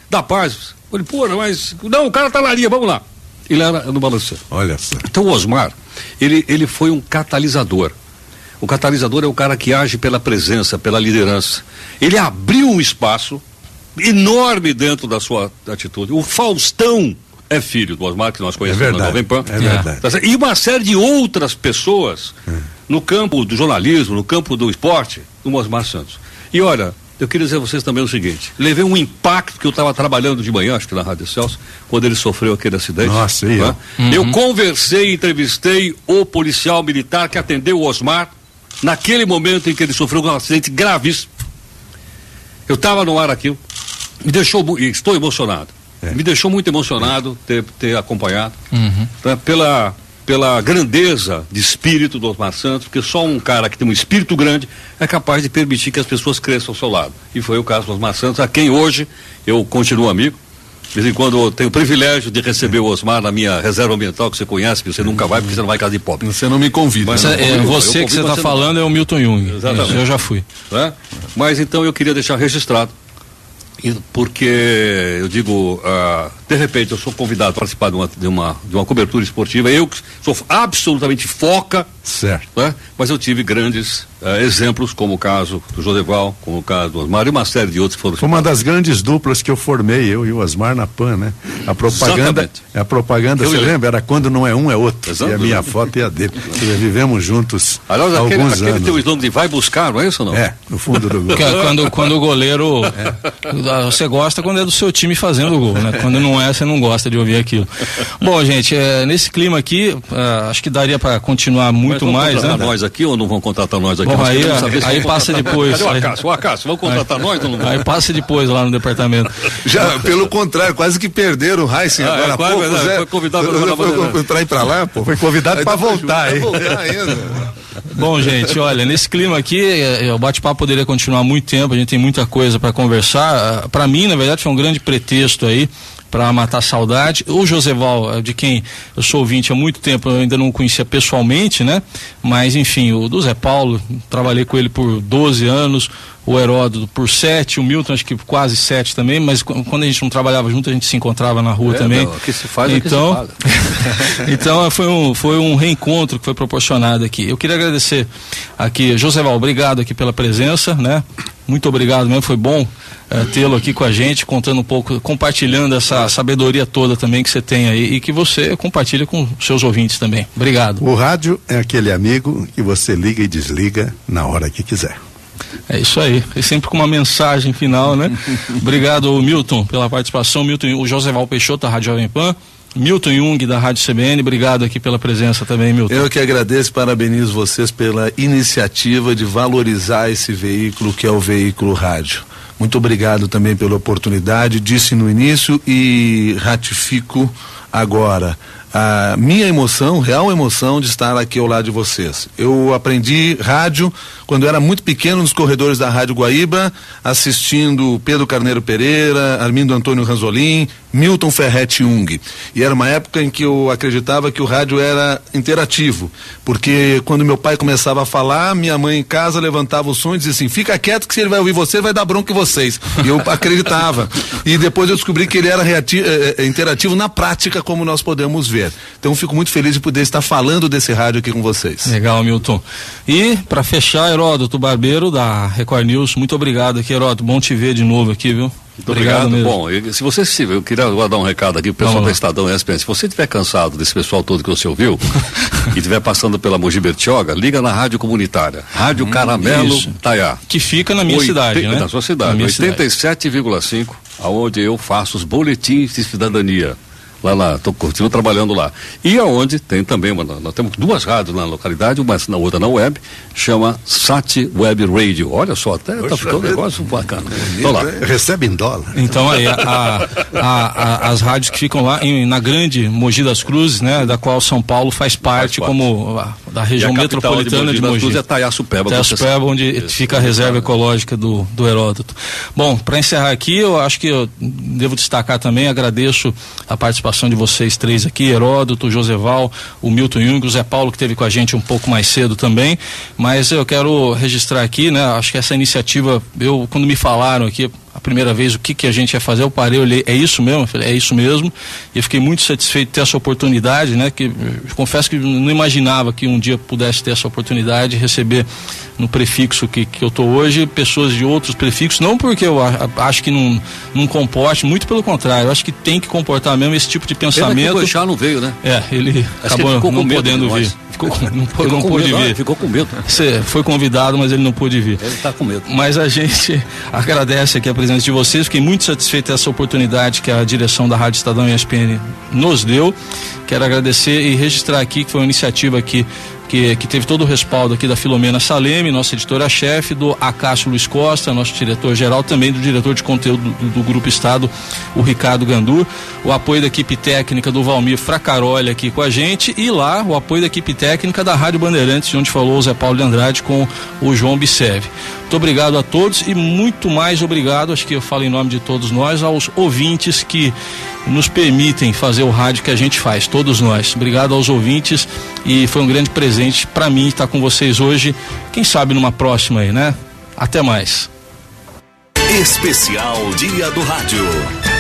da Paz. Eu falei, pô, mas não, o cara tá na linha, vamos lá. Ele era no Balancê. Olha só. Então o Osmar, ele foi um catalisador. O catalisador é o cara que age pela presença, pela liderança. Ele abriu um espaço enorme dentro da sua atitude. O Faustão é filho do Osmar, que nós conhecemos na Jovem Pan. É verdade. E uma série de outras pessoas no campo do jornalismo, no campo do esporte, do Osmar Santos. E olha, eu queria dizer a vocês também o seguinte, levei um impacto que eu estava trabalhando de manhã, acho que na Rádio Celso, quando ele sofreu aquele acidente. Nossa, né? Eu conversei, entrevistei o policial militar que atendeu o Osmar naquele momento em que ele sofreu um acidente gravíssimo. Eu estava no ar aquilo, me deixou, estou emocionado, me deixou muito emocionado ter acompanhado, tá? pela grandeza de espírito do Osmar Santos, porque só um cara que tem um espírito grande é capaz de permitir que as pessoas cresçam ao seu lado. E foi o caso do Osmar Santos, a quem hoje eu continuo amigo. De vez em quando eu tenho o privilégio de receber o Osmar na minha reserva ambiental, que você conhece, que você nunca vai, porque você não vai em casa de pobre. Você não me convida. Mas você que você está falando é o Milton Jung. Exatamente. Eu já fui. Mas então eu queria deixar registrado, porque eu digo, de repente eu sou convidado a participar de uma cobertura esportiva, eu sou absolutamente foca, certo, mas eu tive grandes exemplos, como o caso do Joseval, como o caso do Osmar e uma série de outros que foram. Foi uma das grandes duplas que eu formei, eu e o Osmar na PAN, né? A propaganda, você lembra? Era quando não é um, é outro. Exatamente. E a minha foto e a dele. Vivemos juntos aliás, alguns anos. Tem o slogan de vai buscar, não é isso ou não? No fundo do gol. Quando o goleiro... Você gosta quando é do seu time fazendo o gol, né? Quando não não é, você não gosta de ouvir aquilo. Bom, gente, nesse clima aqui, acho que daria para continuar muito mais, né? Nós aqui ou não vão contratar nós aqui? Bom, aí passa depois. Cadê o Acácio? Vão contratar nós ou não vão? Aí passa depois lá no departamento. Já, pelo contrário, quase que perderam o Heisen agora há pouco. Foi convidado para ir para lá, pô. Foi convidado para voltar, hein? Bom, gente, olha, nesse clima aqui, o bate-papo poderia continuar muito tempo, a gente tem muita coisa para conversar. Para mim, na verdade, foi um grande pretexto aí para matar a saudade. O Joseval, de quem eu sou ouvinte há muito tempo, eu ainda não conhecia pessoalmente, né? Mas, enfim, o do Zé Paulo, trabalhei com ele por 12 anos, o Heródoto por 7, o Milton acho que quase 7 também, mas quando a gente não trabalhava junto, a gente se encontrava na rua também. O que se faz então, é que se paga. Então foi um reencontro que foi proporcionado aqui. Eu queria agradecer aqui, Joseval, obrigado aqui pela presença, né? Muito obrigado mesmo, foi bom tê-lo aqui com a gente, contando um pouco, compartilhando essa sabedoria toda também que você tem aí e que você compartilha com seus ouvintes também. Obrigado. O rádio é aquele amigo que você liga e desliga na hora que quiser. É isso aí, e sempre com uma mensagem final, né? Obrigado, Milton, pela participação. Milton, o Joseval Peixoto, da Rádio Jovem Pan. Milton Jung, da Rádio CBN, obrigado aqui pela presença também, Milton. Eu que agradeço e parabenizo vocês pela iniciativa de valorizar esse veículo que é o veículo rádio. Muito obrigado também pela oportunidade, disse no início e ratifico agora. A minha emoção, real emoção de estar aqui ao lado de vocês. Eu aprendi rádio quando eu era muito pequeno nos corredores da Rádio Guaíba, assistindo Pedro Carneiro Pereira, Armindo Antônio Ranzolin, Milton Ferretti Jung. E era uma época em que eu acreditava que o rádio era interativo, porque quando meu pai começava a falar, minha mãe em casa levantava o som e dizia assim, fica quieto que se ele vai ouvir você, vai dar bronca em vocês. E eu acreditava. E depois eu descobri que ele era interativo na prática, como nós podemos ver. Então fico muito feliz de poder estar falando desse rádio aqui com vocês. Legal, Milton. E para fechar, Heródoto Barbeiro da Record News, muito obrigado aqui, Heródoto, bom te ver de novo aqui, viu? Muito obrigado mesmo. Bom, se você estiver, eu queria dar um recado aqui pro pessoal da Estadão e ESPN. Se você estiver cansado desse pessoal todo que você ouviu e estiver passando pela Mogi Bertioga, liga na rádio comunitária, Rádio Caramelo Taiá. Que fica na minha cidade, né? Na sua cidade, 87,5, aonde eu faço os boletins de cidadania. Lá, continuo trabalhando lá. E aonde tem também, nós temos 2 rádios na localidade, uma na outra na web, chama Sat Web Radio. Olha só, até tá ficando um negócio bacana. Então lá. Recebe em dólar. Então aí, as rádios que ficam lá na grande Mogi das Cruzes, né, da qual São Paulo faz parte como da região metropolitana de Mogi. É Taiaçupeba, onde fica a reserva ecológica do Heródoto. Bom, para encerrar aqui, eu acho que eu devo destacar também, agradeço a participação de vocês 3 aqui, Heródoto, Joseval, o Milton Jung, o Zé Paulo que esteve com a gente um pouco mais cedo também, mas eu quero registrar aqui, né, acho que essa iniciativa, quando me falaram aqui a primeira vez o que a gente ia fazer, eu parei, olhei, é isso mesmo? Eu falei, é isso mesmo, e eu fiquei muito satisfeito de ter essa oportunidade, né, que eu confesso que não imaginava que um dia pudesse ter essa oportunidade de receber no prefixo que eu tô hoje, pessoas de outros prefixos, não porque eu acho que não comporte, muito pelo contrário, eu acho que tem que comportar mesmo esse tipo de pensamento. O Chá não veio, né? Ele acabou não podendo vir. Não pôde vir. Ficou com medo. Você foi convidado, mas ele não pôde vir. Ele está com medo. Mas a gente agradece aqui a presença de vocês, fiquei muito satisfeito dessa oportunidade que a direção da Rádio Estadão e ESPN nos deu. Quero agradecer e registrar aqui que foi uma iniciativa aqui que teve todo o respaldo aqui da Filomena Saleme, nossa editora-chefe, do Acácio Luiz Costa, nosso diretor-geral, também do diretor de conteúdo do Grupo Estado, o Ricardo Gandur, o apoio da equipe técnica do Valmir Fracaroli aqui com a gente e lá o apoio da equipe técnica da Rádio Bandeirantes, onde falou o Zé Paulo de Andrade com o João Biceve. Muito obrigado a todos e muito mais obrigado, acho que eu falo em nome de todos nós, aos ouvintes que nos permitem fazer o rádio que a gente faz, todos nós. Obrigado aos ouvintes e foi um grande presente para mim estar com vocês hoje, quem sabe numa próxima aí, né? Até mais. Especial Dia do Rádio.